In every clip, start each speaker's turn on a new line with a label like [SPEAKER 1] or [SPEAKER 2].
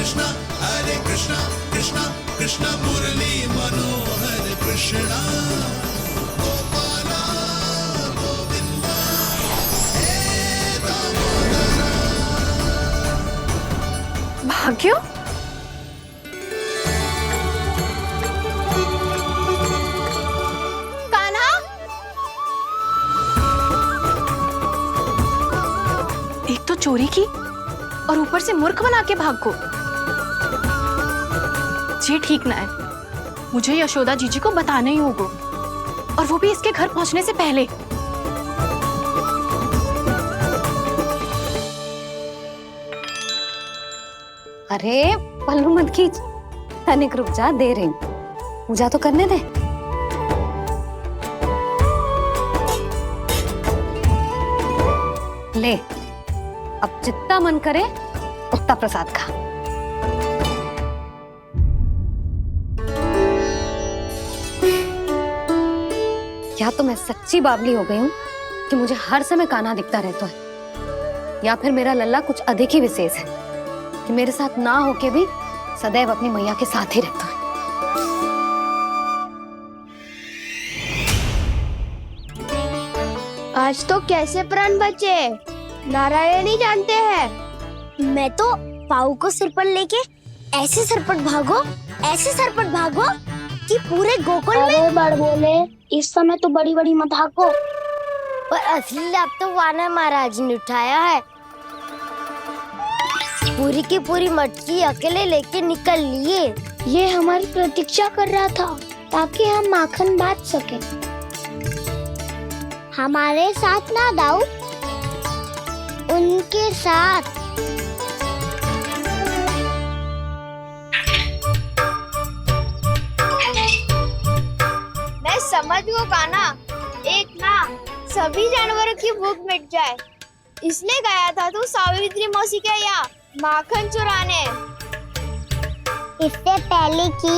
[SPEAKER 1] कृष्णा कृष्णा कृष्ण मुरली मनोहर कृष्णा गोपाला गोविंदा हे दामोदरा।
[SPEAKER 2] भाग्य, कान्हा, एक तो चोरी की और ऊपर से मूर्ख बना के भाग को। ये ठीक ना है, मुझे यशोदा जीजी को बताना ही होगा, और वो भी इसके घर पहुंचने से पहले।
[SPEAKER 3] अरे पल्लू मत खींच, तनिक रुक जा, दे रही हूँ, पूजा तो करने दे। ले, अब जितना मन करे उतना प्रसाद खा। या तो मैं सच्ची बावली हो गई हूँ कि मुझे हर समय कान्हा दिखता रहता है, या फिर मेरा लल्ला कुछ अधिक ही विशेष है कि मेरे साथ ना होके भी सदैव अपनी मैया के साथ ही रहता है।
[SPEAKER 4] आज तो कैसे प्राण बचे, नारायण ही जानते हैं। मैं तो पाऊ को सिर पर लेके ऐसे सरपट भागो कि पूरे गोकुल में बड़ बोले। इस समय तो बड़ी बड़ी मत हाको, पर असली लाभ तो वानर महाराज ने उठाया है। पूरी की पूरी मटकी अकेले लेके निकल लिए। ये हमारी प्रतीक्षा कर रहा था ताकि हम माखन बांट सके। हमारे साथ ना दाऊ, उनके साथ। मैं समझ गो कान्हा, एक ना सभी जानवरों की भूख मिट जाए, इसलिए गया था तू सावित्री मौसी के यहाँ माखन चुराने। इससे पहले कि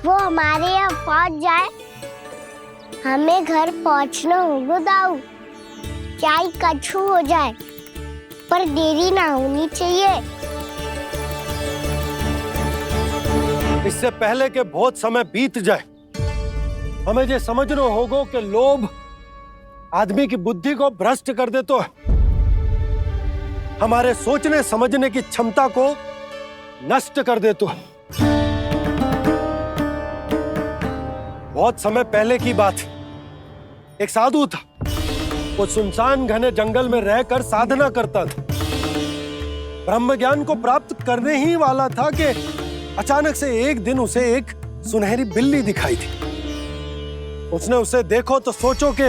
[SPEAKER 4] वो हमारे यहाँ पहुँच जाए, हमें घर पहुँचना होगा दाऊ, चाहे कछु हो जाए, पर देरी ना होनी चाहिए।
[SPEAKER 5] इससे पहले कि बहुत समय बीत जाए, हमें ये समझना होगा कि लोभ आदमी की बुद्धि को भ्रष्ट कर दे, तो हमारे सोचने समझने की क्षमता को नष्ट कर दे। तो बहुत समय पहले की बात, एक साधु था, वो सुनसान घने जंगल में रहकर साधना करता था। ब्रह्म ज्ञान को प्राप्त करने ही वाला था कि अचानक से एक दिन उसे एक सुनहरी बिल्ली दिखाई थी। उसने उसे देखो तो सोचो कि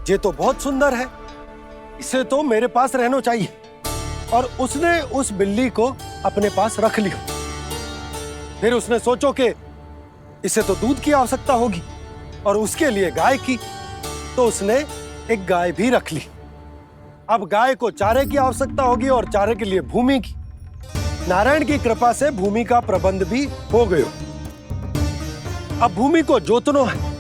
[SPEAKER 5] ये तो बहुत सुंदर है, इसे तो मेरे पास रहना चाहिए, और उसने उस बिल्ली को अपने पास रख लिया। फिर उसने सोचो कि इसे तो दूध की आवश्यकता होगी और उसके लिए गाय की, तो उसने एक गाय भी रख ली। अब गाय को चारे की आवश्यकता होगी और चारे के लिए भूमि की। नारायण की कृपा से भूमि का प्रबंध भी हो गयो। अब भूमि को जोतनो है,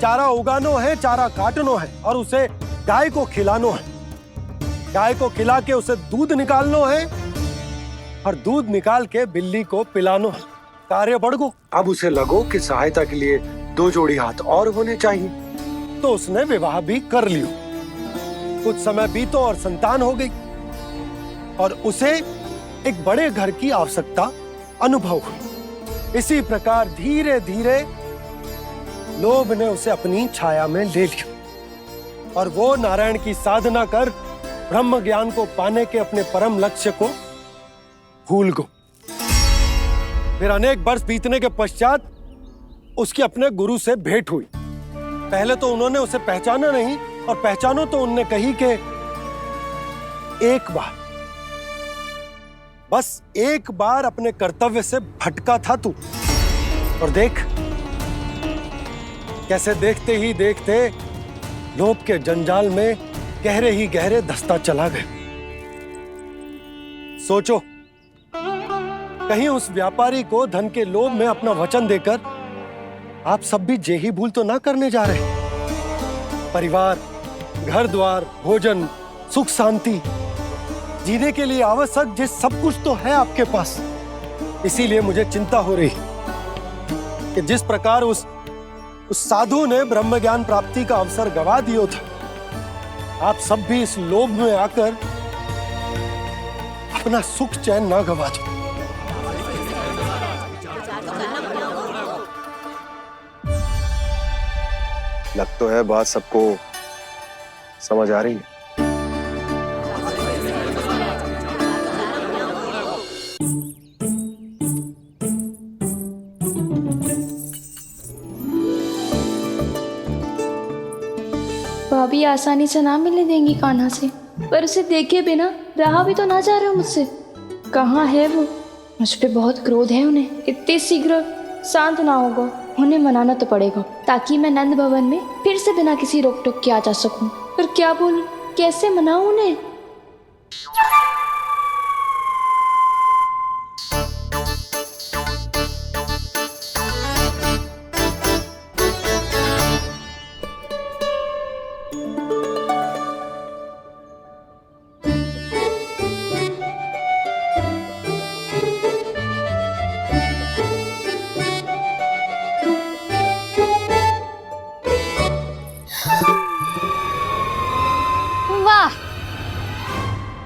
[SPEAKER 5] चारा उगानो है, चारा काटनो है, और उसे गाय को खिलानो है। गाय को खिला के उसे दूध निकालनो है, और दूध निकाल के बिल्ली को पिलानो है। कार्य बढ़ गो। अब उसे लगो कि सहायता के लिए 2 जोड़ी हाथ और होने चाहिए, तो उसने विवाह भी कर लियो। कुछ समय बीतो और संतान हो गई, और उसे एक बड़े घर की आवश्यकता अनुभव हुई। इसी प्रकार धीरे धीरे लोभ ने उसे अपनी छाया में ले लिया, और वो नारायण की साधना कर ब्रह्म ज्ञान को पाने के अपने परम लक्ष्य को भूल गो। फिर अनेक वर्ष बीतने के पश्चात उसकी अपने गुरु से भेंट हुई। पहले तो उन्होंने उसे पहचाना नहीं, और पहचानो तो उनने कही कि एक बार, बस एक बार अपने कर्तव्य से भटका था तू, और देख कैसे देखते ही देखते लोभ के जंजाल में गहरे ही गहरे धंसता चला गया। सोचो, कहीं उस व्यापारी को धन के लोभ में अपना वचन देकर आप सब भी जे ही भूल तो ना करने जा रहे। परिवार, घर द्वार, भोजन, सुख शांति, जीने के लिए आवश्यक जिस सब कुछ तो है आपके पास। इसीलिए मुझे चिंता हो रही कि जिस प्रकार उस साधु ने ब्रह्म ज्ञान प्राप्ति का अवसर गवा दिया था, आप सब भी इस लोभ में आकर अपना सुख चैन ना गवा दो।
[SPEAKER 6] लग तो है बात सबको समझ आ रही है।
[SPEAKER 7] भाभी आसानी से ना मिलने देंगी कान्हा से, पर उसे देखे बिना रहा भी तो ना जा रहा मुझसे। कहाँ है वो? मुझ पे बहुत क्रोध है उन्हें। इतने शीघ्र शांत ना होगा, उन्हें मनाना तो पड़ेगा ताकि मैं नंद भवन में फिर से बिना किसी रोक टोक के आ जा सकूं। पर क्या बोलूं, कैसे मनाऊं उन्हें?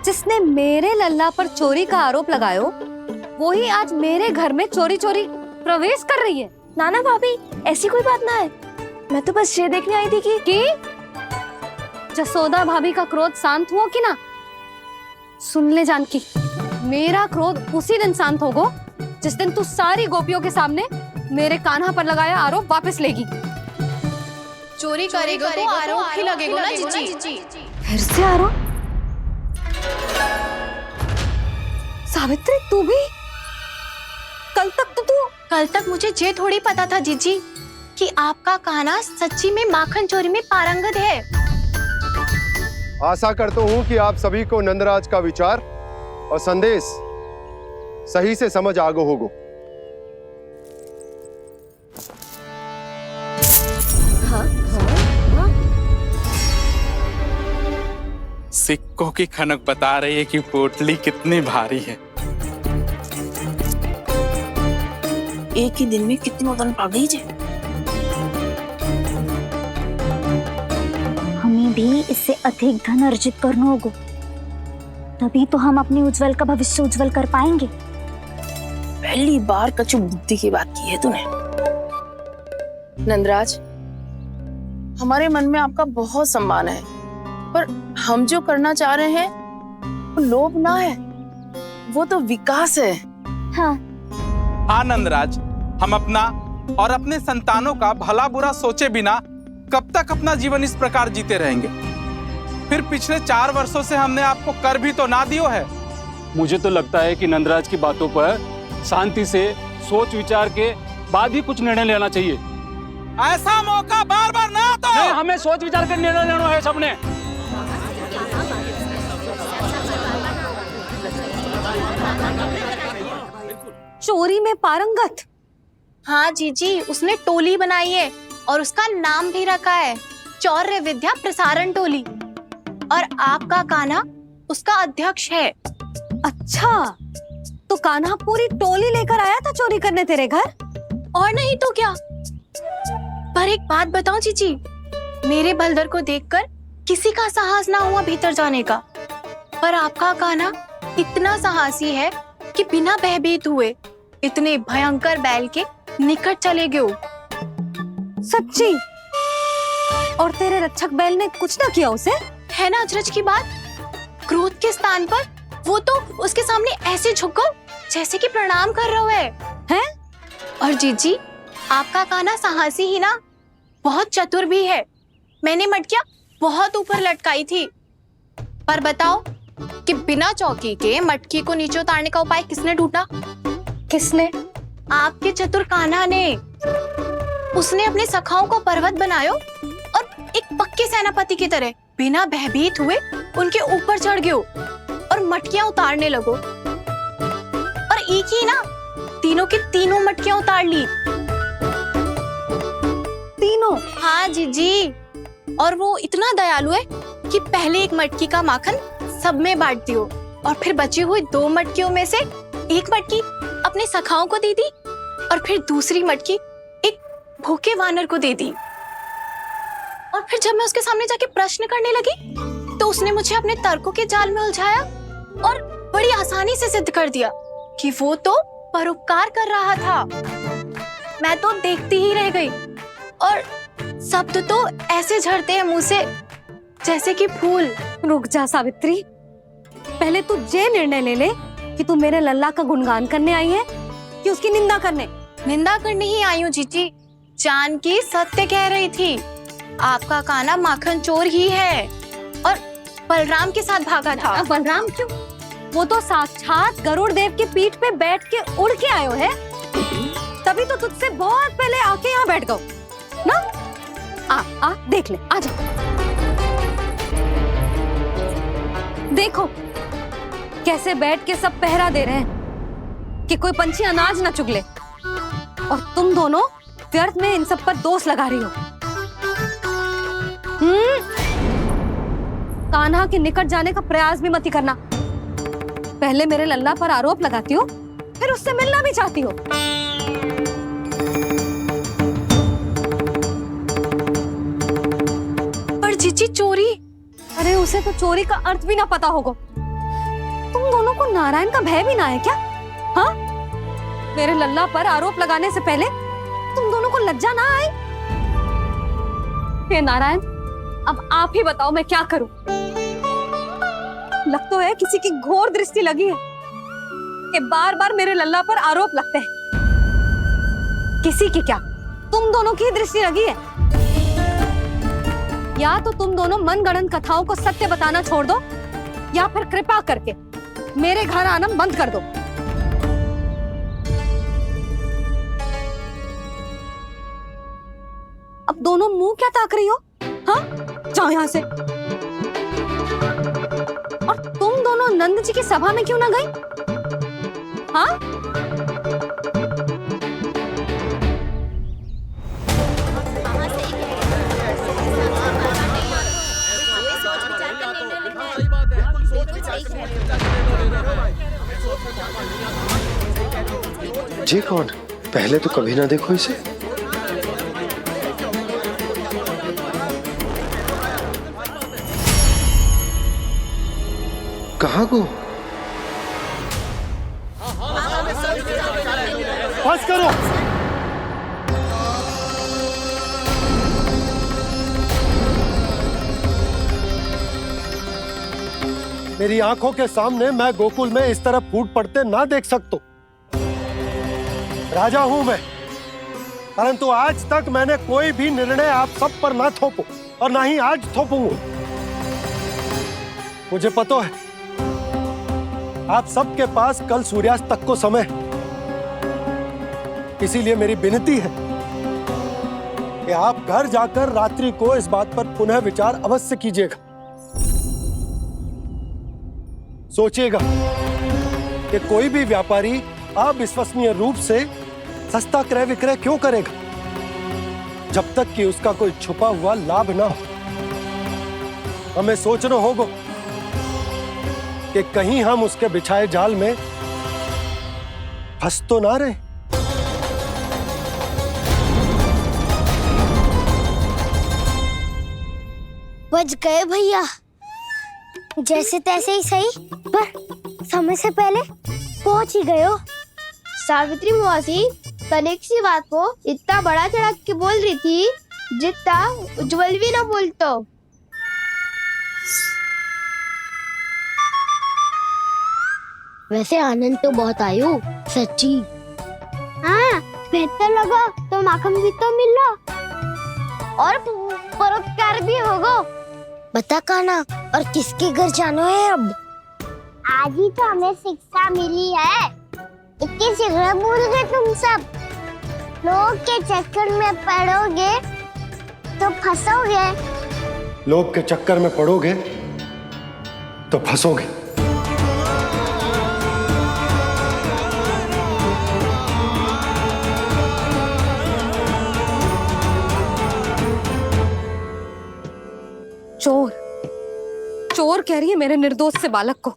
[SPEAKER 3] जिसने मेरे लल्ला पर चोरी का आरोप लगायो, वो ही आज मेरे घर में चोरी चोरी प्रवेश कर रही है।
[SPEAKER 7] नाना भाभी, ऐसी कोई बात ना है। मैं तो बस ये देखने आई थी कि
[SPEAKER 3] जसोदा भाभी का क्रोध शांत हुआ कि ना? सुन ले जानकी, मेरा क्रोध उसी दिन शांत होगा जिस दिन तू सारी गोपियों के सामने मेरे कान्हा पर लगाया आरोप वापस लेगी।
[SPEAKER 2] चोरी करेगा तो आरोप ही लगेगा ना जीजी।
[SPEAKER 3] फिर से आरोप? सावित्री, तू भी?
[SPEAKER 2] कल तक मुझे ये थोड़ी पता था जीजी कि आपका कान्हा सच्ची में माखन चोरी में पारंगत है।
[SPEAKER 6] आशा करता हूं कि आप सभी को नंदराज का विचार और संदेश सही से समझ आगो होगो।
[SPEAKER 8] सिक्कों की खनक बता रही है कि पोटली कितनी भारी है।
[SPEAKER 9] एक ही दिन में कितनी वजन पा गई जे।
[SPEAKER 10] हमें भी इससे अधिक धन अर्जित करना होगा, तभी तो हम अपने उज्जवल का भविष्य उज्जवल कर पाएंगे।
[SPEAKER 9] पहली बार कछु बुद्धि की बात की है तूने। नंदराज, हमारे मन में आपका बहुत सम्मान है, पर हम जो करना चाह रहे हैं वो लोभ ना है, वो तो विकास है।
[SPEAKER 8] हाँ नंदराज, हम अपना और अपने संतानों का भला बुरा सोचे बिना कब तक अपना जीवन इस प्रकार जीते रहेंगे? फिर पिछले 4 वर्षों से हमने आपको कर भी तो ना दियो है।
[SPEAKER 11] मुझे तो लगता है कि नंदराज की बातों पर शांति से सोच विचार के बाद ही कुछ निर्णय लेना चाहिए।
[SPEAKER 8] ऐसा मौका बार बार ना आता।
[SPEAKER 11] नहीं, हमें सोच विचार कर निर्णय लेना है सबने।
[SPEAKER 3] चोरी में पारंगत?
[SPEAKER 2] हाँ जीजी, उसने टोली बनाई है और उसका नाम भी रखा है चौर्य विद्या प्रसारण टोली, और आपका कान्हा उसका अध्यक्ष है।
[SPEAKER 3] अच्छा, तो कान्हा पूरी टोली लेकर आया था चोरी करने तेरे घर?
[SPEAKER 2] और नहीं तो क्या। पर एक बात बताओ जीजी, मेरे बलदर को देखकर किसी का साहस ना हुआ भीतर जाने का, पर आपका कान्हा इतना साहसी है कि बिना भयभीत हुए इतने भयंकर बैल के निकट चले गए।
[SPEAKER 3] सच्ची? और तेरे रक्षक बैल ने कुछ ना किया उसे?
[SPEAKER 2] है ना अचरज की बात। क्रोध के स्थान पर वो तो उसके सामने ऐसे झुको जैसे कि प्रणाम कर रहा है। और जीजी, आपका कान्हा साहसी ही ना, बहुत चतुर भी है। मैंने मटकियां बहुत ऊपर लटकाई थी, पर बताओ कि बिना चौकी के मटकी को नीचे उतारने का उपाय किसने ढूंढा?
[SPEAKER 3] किसने?
[SPEAKER 2] आपके चतुर कान्हा ने। उसने अपने सखाओं को पर्वत बनायो और एक पक्के सेनापति की तरह बिना भयभीत हुए उनके ऊपर चढ़ गयो और मटकियां उतारने लगो। और एक ही ना, तीनों की तीनों मटकियां उतार ली।
[SPEAKER 3] तीनों?
[SPEAKER 2] हाँ जीजी, और वो इतना दयालु है कि पहले एक मटकी का माखन सब में बांट दियो और फिर बची हुई 2 मटकियों में से एक मटकी अपने सखाओं को दे दी और फिर दूसरी मटकी एक भूखे वानर को दे दी। और फिर जब मैं उसके सामने जाके प्रश्न करने लगी तो उसने मुझे अपने तर्कों के जाल में उलझाया और बड़ी आसानी से सिद्ध कर दिया कि वो तो परोपकार कर रहा था। मैं तो देखती ही रह गई और शब्द तो ऐसे झड़ते हैं मुंह से जैसे कि फूल।
[SPEAKER 3] रुक जा सावित्री, पहले तू ये निर्णय ले ले कि तू मेरे लल्ला का गुणगान करने आई है कि उसकी निंदा करने।
[SPEAKER 2] निंदा करने ही आई हूँ जीजी। जानकी सत्य कह रही थी, आपका कान्हा माखन चोर ही है और बलराम के साथ भागा था।
[SPEAKER 3] बलराम क्यों? वो तो साक्षात गरुड़ देव की पीठ पे बैठ के उड़ के आयो है, तभी तो तुझसे बहुत पहले आके यहाँ बैठ गओ ना। आ देख ले, आ जा। देखो कैसे बैठ के सब पहरा दे रहे हैं कि कोई पंछी अनाज ना चुगले, और तुम दोनों व्यर्थ में इन सब पर दोष लगा रही हो। कान्हा के निकट जाने का प्रयास भी मत करना। पहले मेरे लल्ला पर आरोप लगाती हो, फिर उससे मिलना भी चाहती हो।
[SPEAKER 2] पर जीजी चोरी,
[SPEAKER 3] अरे उसे तो चोरी का अर्थ भी ना पता होगा। तुम दोनों को नारायण का भय भी ना है क्या? हाँ, मेरे लल्ला पर आरोप लगाने से पहले तुम दोनों को लज्जा ना आई? हे नारायण, अब आप ही बताओ मैं क्या करूं। लग तो है किसी की घोर दृष्टि लगी है कि बार बार मेरे लल्ला पर आरोप लगते हैं। किसी की क्या, तुम दोनों की दृष्टि लगी है। या तो तुम दोनों मनगढ़ंत कथाओं को सत्य बताना छोड़ दो, या फिर कृपा करके मेरे घर आना बंद कर दो। अब दोनों मुंह क्या ताक रही हो? हाँ, जाओ यहां से। और तुम दोनों नंद जी की सभा में क्यों ना गई? हाँ?
[SPEAKER 5] जी कौन? पहले तो कभी ना देखो इसे। कहाँ को? बस करो। मेरी आंखों के सामने मैं गोकुल में इस तरह फूट पड़ते ना देख सकता। राजा हूं मैं, परंतु आज तक मैंने कोई भी निर्णय आप सब पर ना थोपो और ना ही आज थोपूंगा। मुझे पता है आप सबके पास कल सूर्यास्त तक को समय है, इसीलिए मेरी विनती है कि आप घर जाकर रात्रि को इस बात पर पुनः विचार अवश्य कीजिएगा। सोचिएगा कि कोई भी व्यापारी अविश्वसनीय रूप से सस्ता क्रय विक्रय क्यों करेगा, जब तक कि उसका कोई छुपा हुआ लाभ ना हो। हमें सोचना होगा कि कहीं हम उसके बिछाए जाल में फंस तो ना रहे।
[SPEAKER 4] बच गए भैया, जैसे तैसे ही सही, पर समय से पहले पहुंच ही गए हो।
[SPEAKER 7] सावित्री मौसी तनिक सी बात को इतना बड़ा चढ़ा के बोल रही थी जितना उज्जवल भी ना बोलतो।
[SPEAKER 4] वैसे आनंद तो बहुत आयो, सच्ची। हाँ, बेहतर लगा तो माखन भी तो मिला और परोपकार भी होगा। बता कान्हा, और किसके घर जाना है अब? आज ही तो हमें शिक्षा मिली है, इतनी शीघ्र भूल गए तुम सब। लोग के चक्कर में पड़ोगे तो फंसोगे।
[SPEAKER 5] लोग के चक्कर में पड़ोगे तो फंसोगे।
[SPEAKER 3] चोर, चोर कह रही है मेरे निर्दोष से बालक को।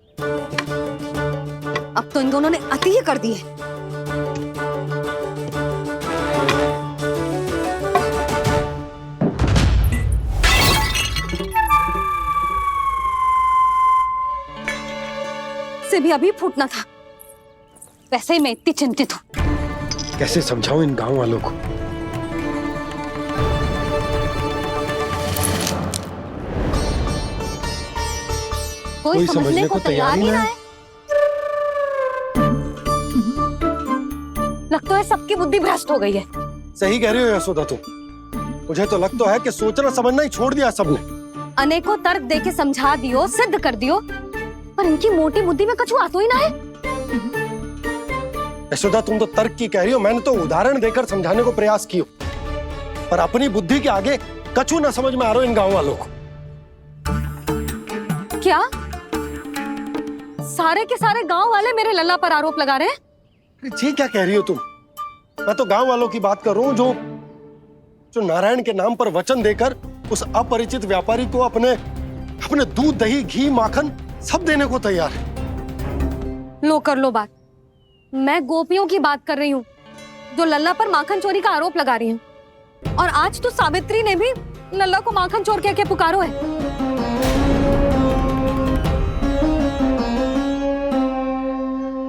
[SPEAKER 3] अब तो इन दोनों ने अति ही कर दी है। से भी अभी फूटना था। वैसे ही मैं इतनी चिंतित हूँ।
[SPEAKER 5] कैसे समझाऊं इन गांव वालों को?
[SPEAKER 3] कोई समझने को तैयार ही ना है। लगता है सबकी बुद्धि भ्रष्ट हो गई है।
[SPEAKER 5] सही कह रही हो यशोदा तुम। मुझे तो लगता है कि सोचना समझना ही छोड़ दिया सबने।
[SPEAKER 3] अनेकों तर्क देके समझा दियो, सिद्ध कर दियो, पर इनकी मोटी बुद्धि में कछु आता ही ना है।
[SPEAKER 5] यशोदा तुम तो तर्क की कह रही हो, मैंने तो उदाहरण देकर समझाने को प्रयास किया, पर अपनी बुद्धि के आगे कछु ना समझ में आ रहा इन गांव वालों को।
[SPEAKER 3] क्या सारे के सारे गांव वाले मेरे लल्ला पर आरोप लगा रहे हैं?
[SPEAKER 5] जी क्या कह रही हो तुम? मैं तो गांव वालों की बात कर रहा हूँ जो नारायण के नाम पर वचन देकर उस अपरिचित व्यापारी को अपने दूध, दही, घी, माखन सब देने को तैयार है।
[SPEAKER 3] लो कर लो बात। मैं गोपियों की बात कर रही हूँ जो लल्ला पर माखन चोरी का आरोप लगा रही हूँ। और आज तो सावित्री ने भी लल्ला को माखन चोर कह के पुकारो है।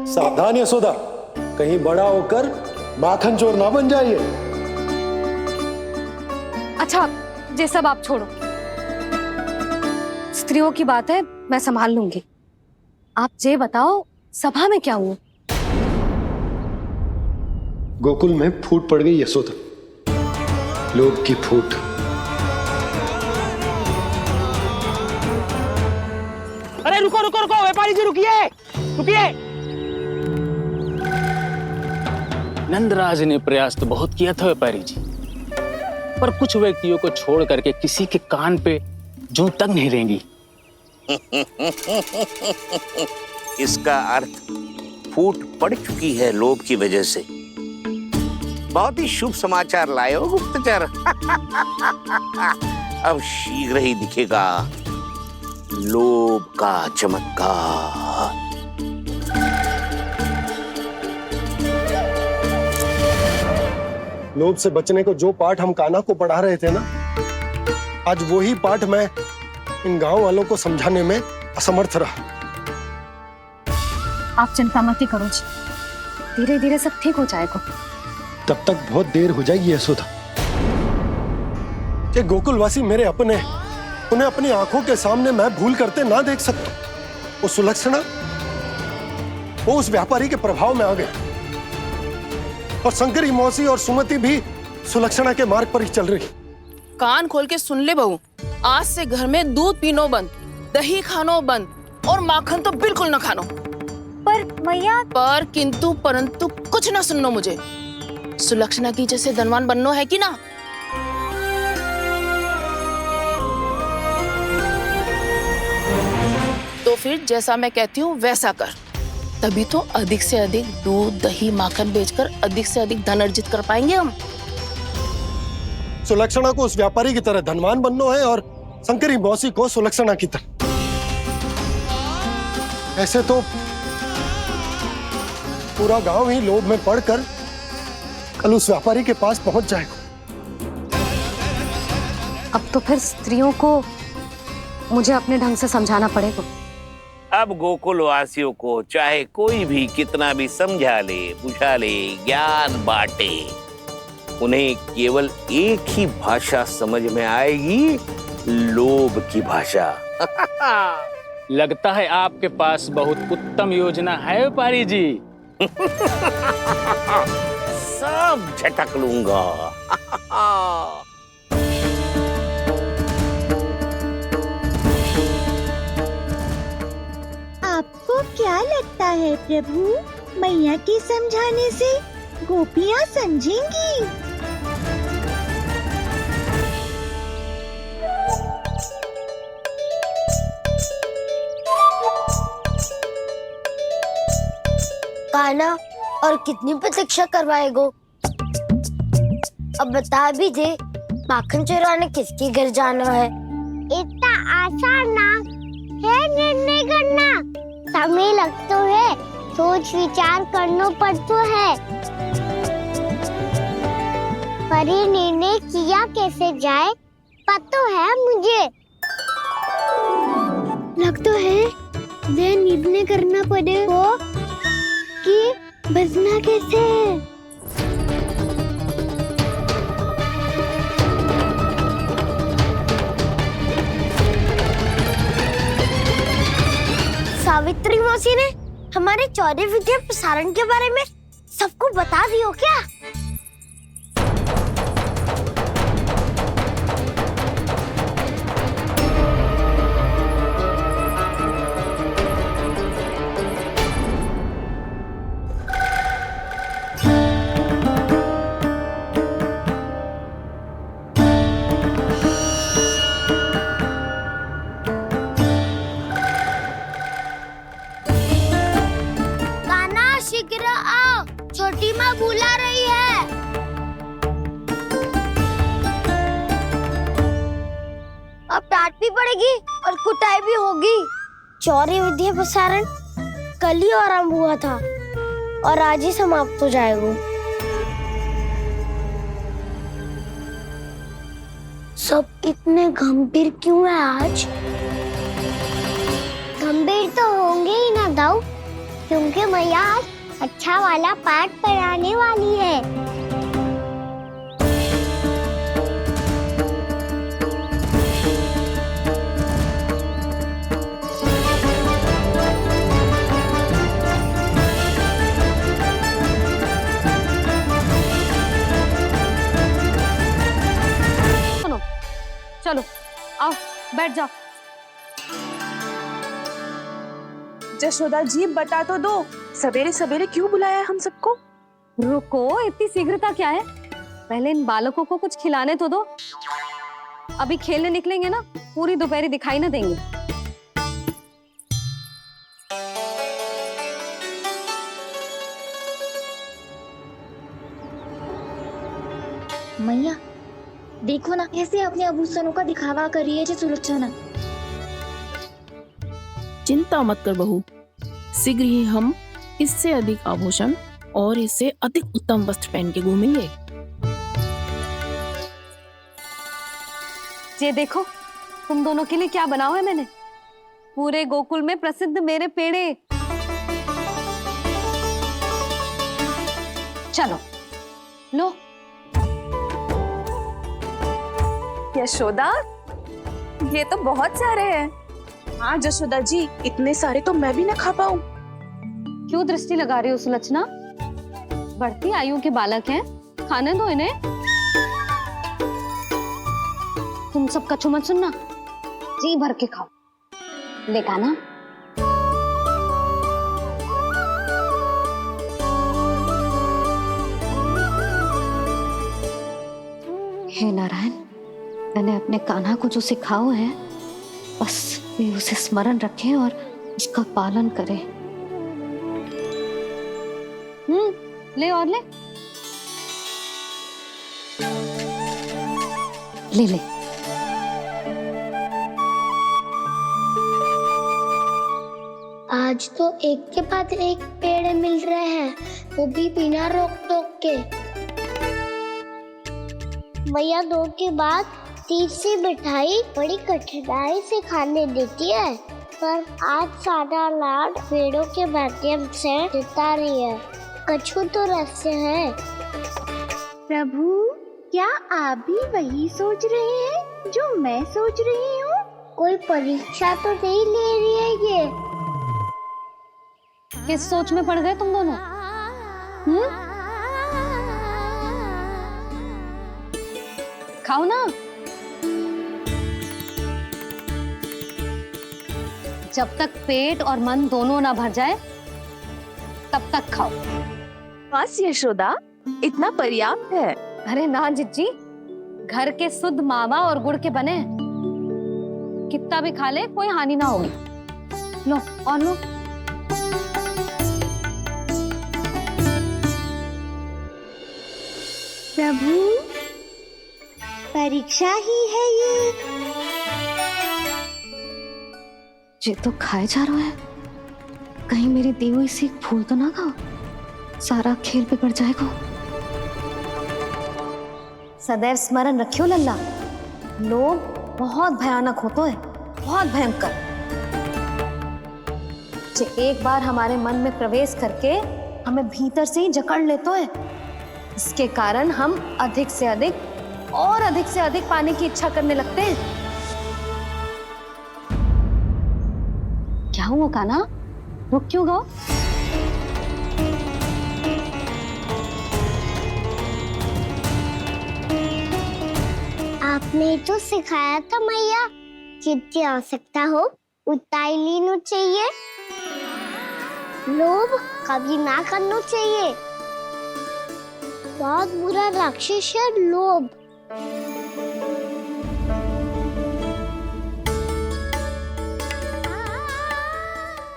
[SPEAKER 5] सावधान यशोदा, कहीं बड़ा होकर माखन चोर ना बन जाइए।
[SPEAKER 3] अच्छा, ये सब आप छोड़ो। स्त्रियों की बात है, मैं संभाल लूंगी। आप ये बताओ, सभा में क्या हुआ?
[SPEAKER 5] गोकुल में फूट पड़ गई यशोदा, लोभ की फूट।
[SPEAKER 12] अरे रुको रुको रुको, व्यापारी जी रुकिए रुकिए।
[SPEAKER 11] नंदराज ने प्रयास तो बहुत किया था व्यापारी जी, पर कुछ व्यक्तियों को छोड़ करके किसी के कान पे जूं तक नहीं रेंगी।
[SPEAKER 13] इसका अर्थ फूट पड़ चुकी है लोभ की वजह से। बहुत ही शुभ समाचार लाए हो गुप्तचर। अब शीघ्र ही दिखेगा लोभ का चमत्कार।
[SPEAKER 5] लोभ से बचने को जो पाठ हम कान्हा को पढ़ा रहे थे ना, आज वही पाठ मैं इन गांव वालों को समझाने में असमर्थ रहा।
[SPEAKER 3] आप चिंता मत करो जी, धीरे धीरे सब ठीक हो जाएगा।
[SPEAKER 5] तब तक बहुत देर हो जाएगी यशोदा। ये गोकुलवासी मेरे अपने, उन्हें अपनी आंखों के सामने मैं भूल करते ना देख सकता। वो सुलक्षणा, वो उस व्यापारी के प्रभाव में आ गए, और शंकरी मौसी और सुमति भी सुलक्षणा के मार्ग पर ही चल रही।
[SPEAKER 9] कान खोल के सुन ले बहू, आज से घर में दूध पीनो बंद, दही खानो बंद, और माखन तो बिल्कुल न खानो।
[SPEAKER 10] पर मैया,
[SPEAKER 9] पर किंतु परंतु कुछ ना सुननो मुझे। सुलक्षणा की जैसे धनवान बननो है कि ना? तो फिर जैसा मैं कहती हूँ वैसा कर, तभी तो अधिक से अधिक दूध, दही, माखन बेचकर अधिक से अधिक धन अर्जित कर पाएंगे हम।
[SPEAKER 5] सुलक्षणा को उस व्यापारी की तरह धनवान बनना है और शंकरी मौसी को सुलक्षणा की तरह। ऐसे तो पूरा गांव ही लोभ में पड़कर कल उस व्यापारी के पास पहुंच जाएगा।
[SPEAKER 3] अब तो फिर स्त्रियों को मुझे अपने ढंग से समझाना पड़ेगा।
[SPEAKER 13] अब गोकुल वासियों को चाहे कोई भी कितना भी समझा ले, बुझा ले, ज्ञान बांटे, उन्हें केवल एक ही भाषा समझ में आएगी, लोभ की भाषा।
[SPEAKER 11] लगता है आपके पास बहुत उत्तम योजना है व्यापारी जी।
[SPEAKER 13] सब झटक लूंगा।
[SPEAKER 10] आपको क्या लगता है प्रभु, मैया के समझाने से गोपियाँ समझेंगी?
[SPEAKER 4] कान्हा, और कितनी प्रतीक्षा करवाएगो? अब बता भी दे, माखन चुराने किसके घर जाना है? इतना आसान ना है निर्णय करना। समय लग तो है, सोच विचार करना पड़ता है, पर ये निर्णय किया कैसे जाए पता है मुझे। लगता है ये निर्णय करना पड़ेगा कि बचना कैसे है। सावित्री मौसी ने हमारे 14 विद्या प्रसारण के बारे में सबको बता दियो क्या? शीघ्र आओ, छोटी माँ बुला रही है। अब डांट भी पड़ेगी और कुटाई भी होगी। चौरी विद्या प्रसारण कल ही आरंभ हुआ था और आज ही समाप्त हो जाएगा। सब इतने गंभीर क्यों है आज? गंभीर तो होंगे ही ना दाऊ, क्योंकि मैया आज अच्छा वाला पाठ पढ़ाने वाली है।
[SPEAKER 3] सुनो, चलो आओ बैठ जाओ।
[SPEAKER 9] जशोदा जी बता तो दो, सवेरे सवेरे क्यों बुलाया है हम सबको?
[SPEAKER 3] रुको, इतनी शीघ्रता क्या है? पहले इन बालकों को कुछ खिलाने तो दो। अभी खेलने निकलेंगे ना, पूरी दोपहर दिखाई ना देंगे।
[SPEAKER 7] मैया देखो ना, कैसे अपने आभूषणों का दिखावा कर रही है जी सुलोचना।
[SPEAKER 9] चिंता मत कर बहू, शीघ्र ही हम इससे अधिक आभूषण और इससे अधिक उत्तम वस्त्र पहन के घूमेंगे।
[SPEAKER 3] ये देखो, तुम दोनों के लिए क्या बनाओ है मैंने। पूरे गोकुल में प्रसिद्ध मेरे पेड़े। चलो लो।
[SPEAKER 9] यशोदा, ये तो बहुत सारे हैं। हाँ जशोदा जी, इतने सारे तो मैं भी ना खा पाऊं।
[SPEAKER 3] क्यों दृष्टि लगा रही हो सुलक्षणा? बढ़ती आयु के बालक हैं, खाने दो इन्हें। तुम सब कछु मत सुनना, जी भर के खाओ। देखा ना? हे नारायण, मैंने अपने कान्हा को जो सिखाओ है, बस वे उसे स्मरण रखें और उसका पालन करें। ले और ले ले ले।
[SPEAKER 4] आज तो एक के बाद एक पेड़ मिल रहे हैं, वो भी बिना रोक टोक के। मैया 2 के बाद तीसरी मिठाई बड़ी कठिनाई से खाने देती है, पर आज सादा लाड पेड़ों के माध्यम से जिता रही है। कछु तो रहस्य है। प्रभु, क्या आप भी वही सोच रहे हैं जो मैं सोच रही हूँ? कोई परीक्षा तो नहीं ले रही है ये?
[SPEAKER 3] किस सोच में पड़ गए तुम दोनों? खाओ ना। जब तक पेट और मन दोनों ना भर जाए तब तक खाओ।
[SPEAKER 9] बस यशोदा, इतना पर्याप्त है।
[SPEAKER 3] अरे ना जिज्जी, घर के शुद्ध मावा और गुड़ के बने, कितना भी खा ले कोई हानि ना होगी। लो और लो।
[SPEAKER 4] प्रभु, परीक्षा ही है ये
[SPEAKER 3] तो खाए जा रहा है। कहीं मेरी दी हुई सीख भूल तो ना खाओ, सारा खेल बिगड़ जाएगा। सदैव स्मरण रखियो लल्ला, लोग बहुत भयानक होते हैं, बहुत भयंकर। जो एक बार हमारे मन में प्रवेश करके हमें भीतर से ही जकड़ लेते हैं, इसके कारण हम अधिक से अधिक पाने की इच्छा करने लगते हैं। क्या हुआ कान्हा, रुक क्यों गए?
[SPEAKER 4] आपने तो सिखाया था मैया, जितनी आवश्यकता हो उतना ही लेना चाहिए, लोभ कभी ना करना चाहिए। बहुत बुरा राक्षस है लोभ।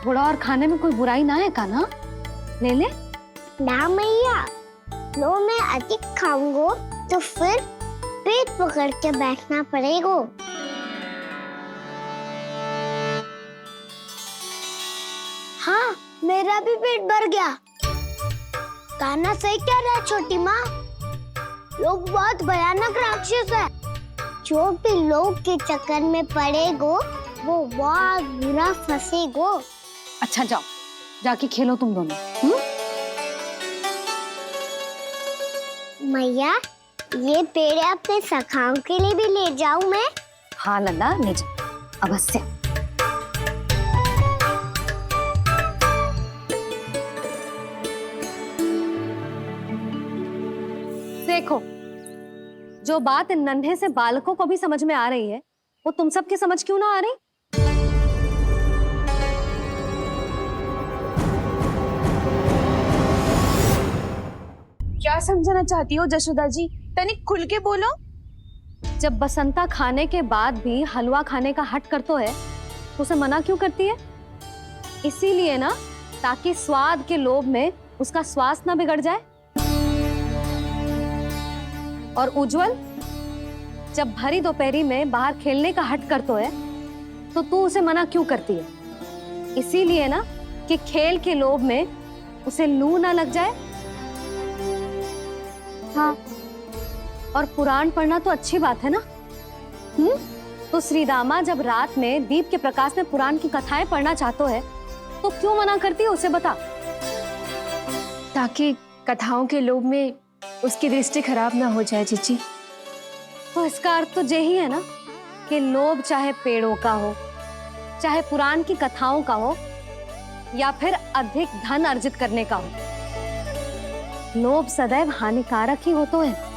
[SPEAKER 3] थोड़ा और खाने में कोई बुराई ना है कान्हा, ले ले।
[SPEAKER 4] ना मैया, लो मैं अधिक खाऊंगा तो फिर पेट पकड़ के बैठना पड़ेगा। हाँ, मेरा भी पेट भर गया। कान्हा सही कह रहा है छोटी माँ, लोग बहुत भयानक राक्षस है। जो भी लोग के चक्कर में पड़ेगो वो बहुत बुरा फंसेगो।
[SPEAKER 3] अच्छा जाओ, जाके खेलो तुम दोनों।
[SPEAKER 4] मैया, ये पेड़ अपने सखाओं के लिए भी ले जाऊं मैं?
[SPEAKER 3] हाँ लल्ला, ले जा, अवश्य। देखो, जो बात इन नन्हे से बालकों को भी समझ में आ रही है, वो तुम सबकी समझ क्यों ना आ रही?
[SPEAKER 7] क्या समझाना चाहती हो जशोदा जी, तनिक खुल के बोलो।
[SPEAKER 3] जब बसंता खाने के बाद भी हलवा खाने का हट करतो है तो उसे मना क्यों करती है? इसीलिए ना, ताकि स्वाद के लोभ में उसका स्वास्थ्य ना बिगड़ जाए। और उज्जवल, जब भरी दोपहरी में बाहर खेलने का हट करतो है तो तू उसे मना क्यों करती है? इसीलिए ना कि खेल के लोभ में उसे लू ना लग जाए। हाँ, और पुराण पढ़ना तो अच्छी बात है ना। तो श्री रामा जब रात में दीप के प्रकाश में पुराण की कथाएं पढ़ना चाहते है तो क्यों मना करती है, उसे बता।
[SPEAKER 7] ताकि कथाओं के लोभ में उसकी दृष्टि खराब ना हो जाए जीजी।
[SPEAKER 3] तो इसका अर्थ तो यही है ना कि लोभ चाहे पेड़ों का हो, चाहे पुराण की कथाओं का हो, या फिर अधिक धन अर्जित करने का हो, लोभ सदैव हानिकारक ही होता है।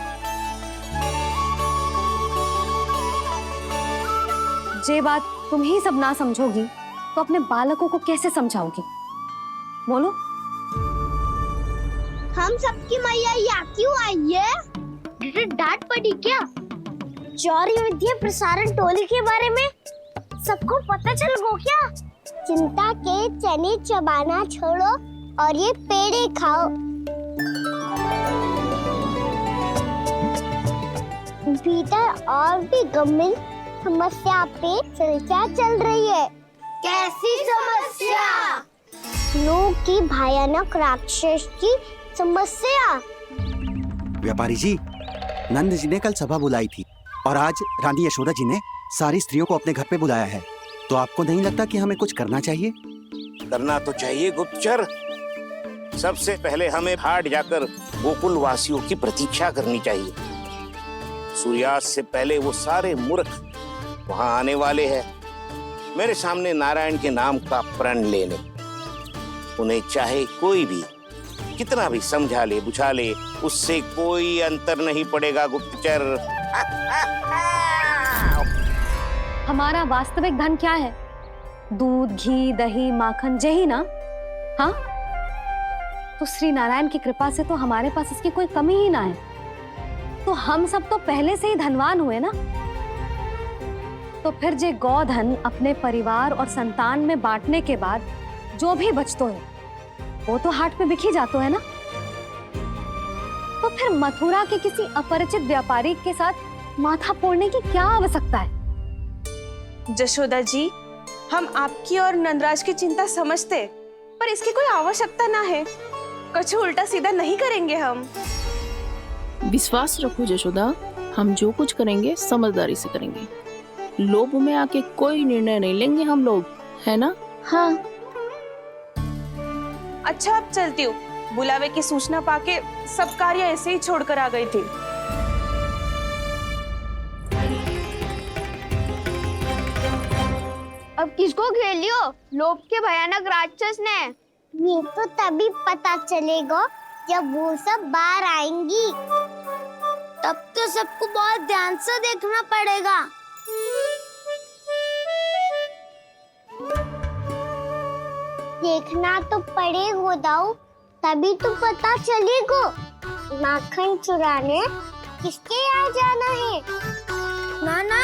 [SPEAKER 3] जे बात तुम ही सब ना समझोगी तो अपने बालकों को कैसे समझाओगी? बोलो।
[SPEAKER 4] हम सबकी मैया यहाँ क्यों आई है? डांट पड़ी क्या? चौरी विद्या प्रसारण टोली के बारे में सबको पता चल गो क्या? चिंता के चने चबाना छोड़ो और ये पेड़े खाओ। भीतर और भी गंभीर समस्या पे चर्चा चल रही है। कैसी समस्या? लोग की भयानक राक्षस की समस्या।
[SPEAKER 14] व्यापारी जी, नंद जी ने कल सभा बुलाई थी और आज रानी यशोदा जी ने सारी स्त्रियों को अपने घर पे बुलाया है। तो आपको नहीं लगता कि हमें कुछ करना चाहिए?
[SPEAKER 13] करना तो चाहिए गुप्तचर। सबसे पहले हमें हाट जाकर गोकुल वासियों की प्रतीक्षा करनी चाहिए। सूर्यास्त से पहले वो सारे मूर्ख वहां आने वाले हैं, मेरे सामने नारायण के नाम का प्रण लेने। उन्हें चाहे कोई भी कितना भी समझा ले बुझा ले, उससे कोई अंतर नहीं पड़ेगा गुप्तचर।
[SPEAKER 3] हमारा वास्तविक धन क्या है? दूध, घी, दही, माखन, यही ना? हाँ, तो श्री नारायण की कृपा से तो हमारे पास इसकी कोई कमी ही ना है। तो हम सब तो पहले से ही धनवान हुए ना। तो फिर जे गोधन अपने परिवार और संतान में बांटने के बाद जो भी बचतो है वो तो हाट पे बिखी जातो है ना। तो फिर मथुरा के किसी अपरिचित व्यापारी के साथ माथा फोड़ने की क्या आवश्यकता है?
[SPEAKER 7] जशोदा जी, हम आपकी और नंदराज की चिंता समझते,
[SPEAKER 9] पर इसकी कोई आवश्यकता ना है। कुछ उल्टा सीधा नहीं करेंगे हम।
[SPEAKER 7] विश्वास रखो यशोदा, हम जो कुछ करेंगे समझदारी से करेंगे। लोभ में आके कोई निर्णय नहीं लेंगे हम लोग, है ना?
[SPEAKER 9] हाँ। अच्छा, अब चलती हूँ। बुलावे की सूचना पाके सब कार्य ऐसे ही छोड़कर आ गई थी।
[SPEAKER 4] अब किसको घेर लियो? लोभ के भयानक राक्षस ने। ये तो तभी पता चलेगा जब वो सब बाहर आएंगी। तब तो सबको बहुत ध्यान से देखना पड़ेगा। देखना तो पड़ेगा दाऊ, तभी तो पता चलेगा माखन चुराने किसके यहाँ जाना है। नाना,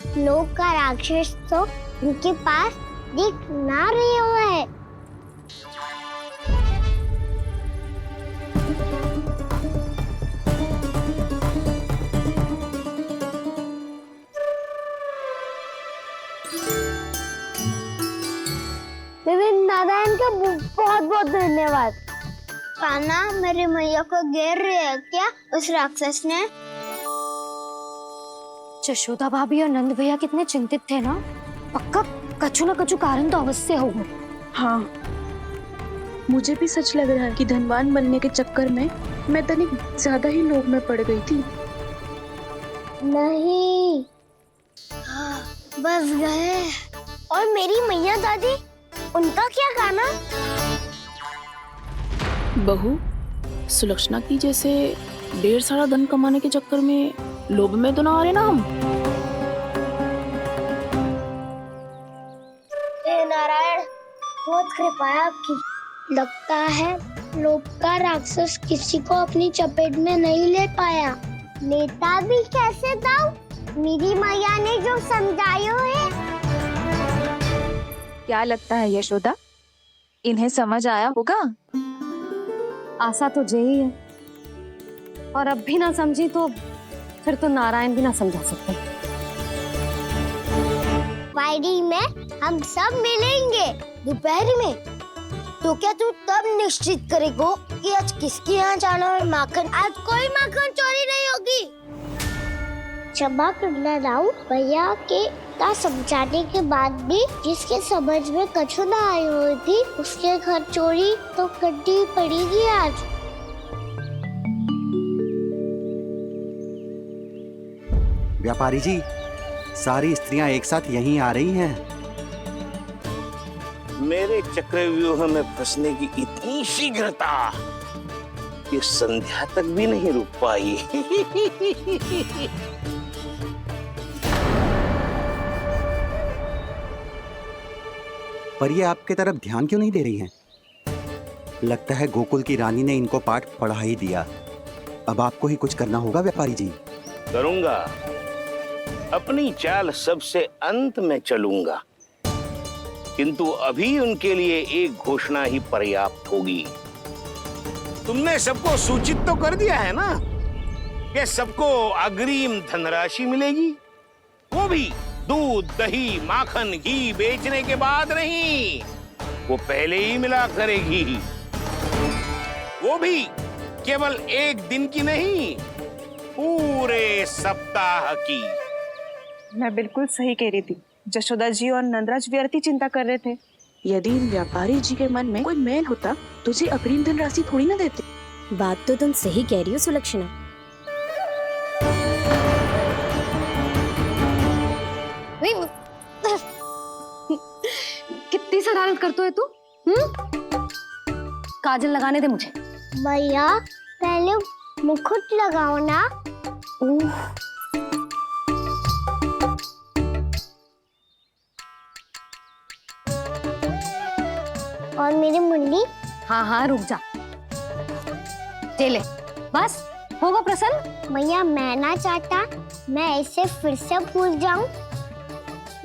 [SPEAKER 4] लोग का राक्षस तो उनके पास दिख ना रहे हुए है। नारायण का बहुत बहुत धन्यवाद। कान्हा, मेरी मैया को घेर रहे है क्या उस राक्षस ने?
[SPEAKER 3] यशोदा भाभी और नंद भैया कितने चिंतित थे ना। पक्का कछु ना कछु कारण तो अवश्य होगा।
[SPEAKER 7] हाँ, मुझे भी सच लग रहा है कि धनवान बनने के चक्कर में मैं तनिक ज्यादा ही लोभ में पड़ गई थी।
[SPEAKER 4] नहीं, बस गए। और मेरी मैया दादी, उनका क्या गाना?
[SPEAKER 7] बहू, सुलक्षणा की जैसे ढेर सारा धन कमाने के चक्कर में लोभ में तो ना आ रहे ना हम।
[SPEAKER 4] हे नारायण, बहुत कृपा है आपकी। लगता है लोभ का राक्षस किसी को अपनी चपेट में नहीं ले पाया। लेता भी कैसे दाऊ? मेरी मैया ने जो समझायो है।
[SPEAKER 9] क्या लगता है यशोदा, इन्हें समझ आया होगा?
[SPEAKER 3] आशा तो यही है, और अब भी ना समझी तो फिर तो नारायण भी ना समझा सकते।
[SPEAKER 4] पायरी में हम सब मिलेंगे दोपहर में। तो क्या तू तब निश्चित करेगो कि आज किसके यहाँ जाना है माखन? आज कोई माखन चोरी नहीं होगी। क्षमा करना राव, भैया के का समझाने के बाद भी जिसके समझ में कछु ना आई हुई थी उसके घर चोरी तो करनी पड़ेगी आज।
[SPEAKER 14] व्यापारी जी, सारी स्त्रियां एक साथ यहीं आ रही हैं।
[SPEAKER 13] मेरे चक्रव्यूह में फंसने की इतनी शीघ्रता कि संध्या तक भी नहीं रुक पाई।
[SPEAKER 14] पर ये आपके तरफ ध्यान क्यों नहीं दे रही हैं? लगता है गोकुल की रानी ने इनको पाठ पढ़ा ही दिया। अब आपको ही कुछ करना होगा व्यापारी जी।
[SPEAKER 13] करूंगा, अपनी चाल सबसे अंत में चलूंगा, किंतु अभी उनके लिए एक घोषणा ही पर्याप्त होगी। तुमने सबको सूचित तो कर दिया है ना कि सबको अग्रिम धनराशि मिलेगी, वो भी दूध, दही, माखन, घी बेचने के बाद नहीं, वो पहले ही मिला करेगी। वो भी केवल एक दिन की नहीं, पूरे सप्ताह की।
[SPEAKER 9] मैं बिल्कुल सही कह रही थी। यशोदा जी और नंदराज व्यर्थ ही चिंता कर रहे थे। यदि व्यापारी जी के मन में कोई मैल होता तो जी अग्रिम धनराशि थोड़ी ना देते।
[SPEAKER 10] बात तो तुम सही कह रही हो सुलक्षणा।
[SPEAKER 3] कितनी शरारत करते हो तू? काजल लगाने दे मुझे।
[SPEAKER 4] भैया, पहले मुकुट लगाओ ना। और मेरी मुन्नी?
[SPEAKER 3] हाँ हाँ, रुक जा। ले, बस होगा प्रसन्न।
[SPEAKER 4] भैया, मैं ना चाहता मैं ऐसे फिर से भूल जाऊं,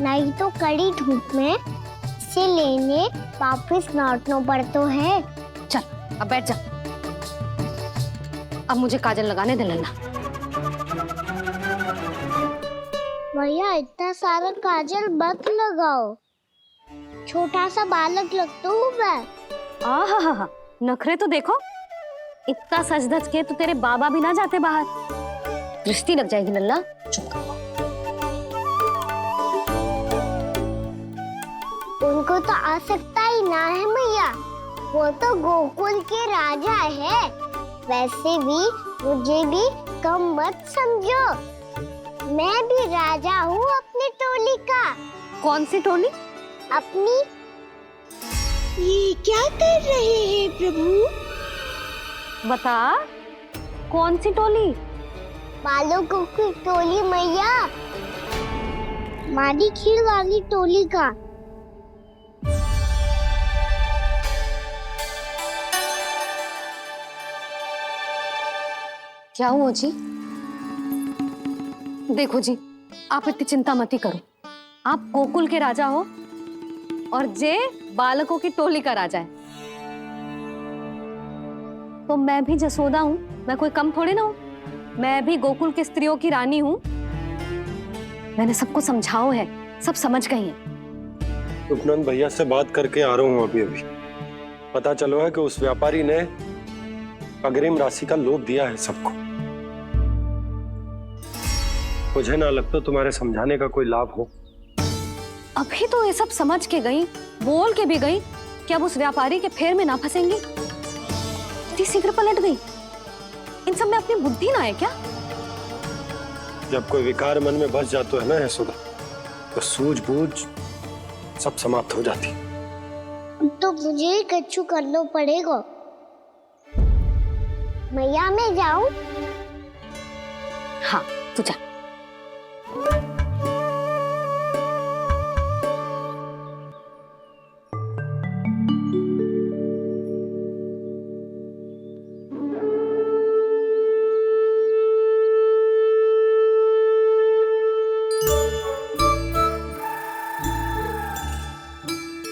[SPEAKER 4] नहीं तो कड़ी धूप में इसे लेने वापस लौटना पड़ता है।
[SPEAKER 3] चल, अब बैठ जा। अब मुझे काजल लगाने दे लल्ला।
[SPEAKER 4] भैया इतना सारा काजल मत लगाओ, छोटा सा बालक लगता हूँ मैं।
[SPEAKER 3] आहा, नखरे तो देखो, इतना सज धज के तो तेरे बाबा भी ना जाते बाहर, दृष्टि लग जाएगी लल्ला। चुप करो।
[SPEAKER 4] उनको तो आ सकता ही ना है मैया, वो तो गोकुल के राजा है। वैसे भी मुझे भी कम मत समझो, मैं भी राजा हूँ अपनी टोली का।
[SPEAKER 3] कौन सी टोली?
[SPEAKER 4] अपनी। ये क्या कर रहे हैं प्रभु?
[SPEAKER 3] बता, कौन सी टोली?
[SPEAKER 4] बालकों की टोली मैया, मारी खीर वाली टोली का।
[SPEAKER 3] क्या हुआ जी? देखो जी, आप इतनी चिंता मत ही करो। आप गोकुल के राजा हो और जे बालकों की टोली का राजा है, तो मैं भी जसोदा हूँ, मैं कोई कम थोड़े ना हूँ। मैं भी गोकुल के स्त्रियों की रानी हूँ। मैंने सबको समझाओ है, सब समझ गई हैं।
[SPEAKER 5] उपनंद भैया से बात करके आ रहा हूँ अभी। पता चलो है कि उस व्यापारी ने अग्रिम राशि का लोभ दिया है सबको। मुझे ना लगता तुम्हारे समझाने का कोई लाभ हो।
[SPEAKER 3] अभी तो ये सब समझ के गई, बोल के भी गई कि अब उस व्यापारी के फेर में ना फंसेंगी। इतनी शीघ्र पलट गई। इन सब में अपनी बुद्धि ना है क्या?
[SPEAKER 5] जब कोई विकार मन में बस जाता है ना यशोदा, तो सूझबूझ सब समाप्त हो जाती।
[SPEAKER 4] तो मुझे ही कच्चू करना पड़ेगा। मैया मैं जाऊं?
[SPEAKER 3] हाँ तू जा।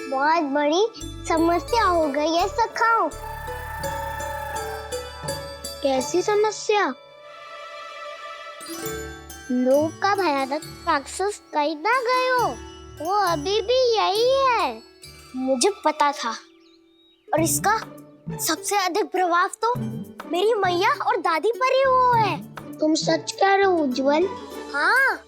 [SPEAKER 4] बहुत बड़ी समस्या हो गई है सखाओ। कैसी समस्या? लोक का भयानक राक्षस कहीं ना गयो, वो अभी भी यही है। मुझे पता था, और इसका सबसे अधिक प्रभाव तो मेरी मैया और दादी पर ही हुआ है। तुम सच कह रहे हो उज्जवल? हाँ।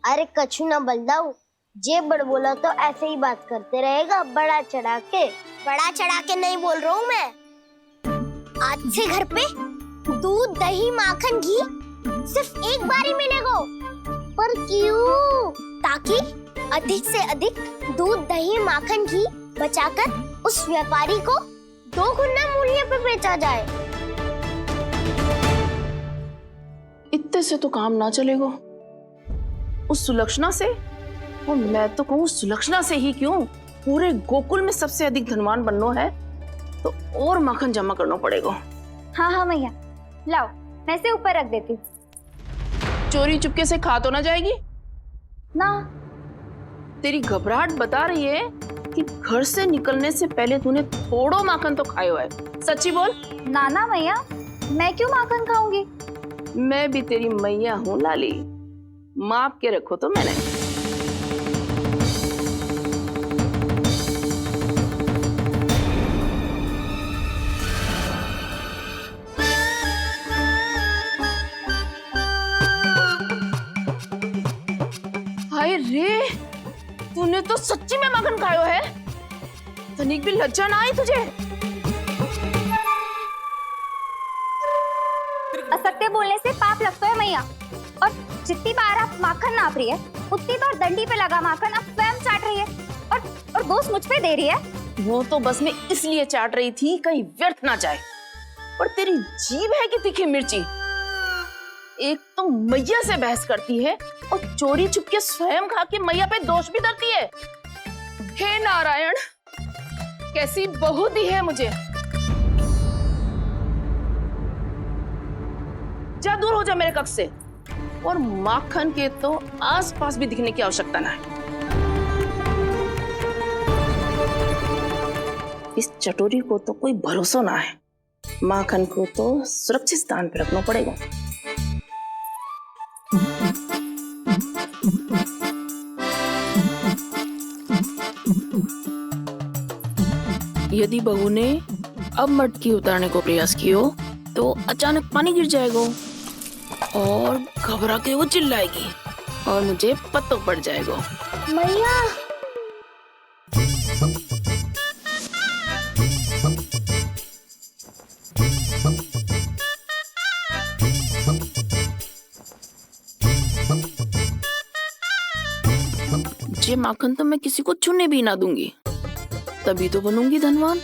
[SPEAKER 4] अरे कछु ना बलदाऊ, जे बड़ बोला तो ऐसे ही बात करते रहेगा बड़ा चढ़ा के। बड़ा चढ़ा के नहीं बोल रहा हूँ मैं। आज से घर पे दूध दही माखन घी सिर्फ एक बार ही मिलेगा। पर क्यों? ताकि अधिक से अधिक दूध दही माखन घी बचाकर उस व्यापारी को 2 गुना मूल्य पे बेचा जाए।
[SPEAKER 9] इतने से तो काम ना चलेगा। उस सुलक्षणा से, और मैं तो कहूँ सुलक्षणा से ही क्यों, पूरे गोकुल में सबसे अधिक धनवान बनना है तो और माखन जमा करना पड़ेगा।
[SPEAKER 10] हाँ हाँ मैया, लाओ मैं इसे ऊपर रख देती हूँ।
[SPEAKER 9] चोरी चुपके से खा तो ना जाएगी
[SPEAKER 10] ना?
[SPEAKER 9] तेरी घबराहट बता रही है कि घर से निकलने से पहले तूने थोड़ो माखन तो खाया है। सच्ची बोल।
[SPEAKER 10] ना ना मैया, मैं क्यों माखन खाऊंगी?
[SPEAKER 9] मैं भी तेरी मैया हूँ लाली, माप के रखो तो मैंने। हाय रे, तूने तो सच्ची में माखन खायो है। तनिक भी लज्जा ना आई तुझे?
[SPEAKER 10] असत्य बोलने से पाप लगता है मैया, और जितनी बार आप माखन नाप रही है उतनी बार डंडी पे लगा माखन आप स्वयं चाट रही है, और दोष मुझ पे दे रही है।
[SPEAKER 9] वो तो बस मैं इसलिए चाट रही थी कहीं व्यर्थ ना जाए। और तेरी जीभ है कि तीखी मिर्ची। एक तो मैया से बहस करती है और चोरी चुपके स्वयं खा के मैया पे दोष भी धरती है। हे नारायण, कैसी बहू दी है मुझे। जा दूर हो जा मेरे कक्ष से, और माखन के तो आसपास भी दिखने की आवश्यकता ना है। इस चटोरी को तो कोई भरोसा ना है। माखन को तो सुरक्षित स्थान पर रखना पड़ेगा। यदि बहू ने अब मटकी उतारने को प्रयास किया तो अचानक पानी गिर जाएगा और घबरा के वो चिल्लाएगी और मुझे पता पड़ जाएगा।
[SPEAKER 4] मैया
[SPEAKER 9] ये माखन तो मैं किसी को छूने भी ना दूंगी, तभी तो बनूंगी धनवान,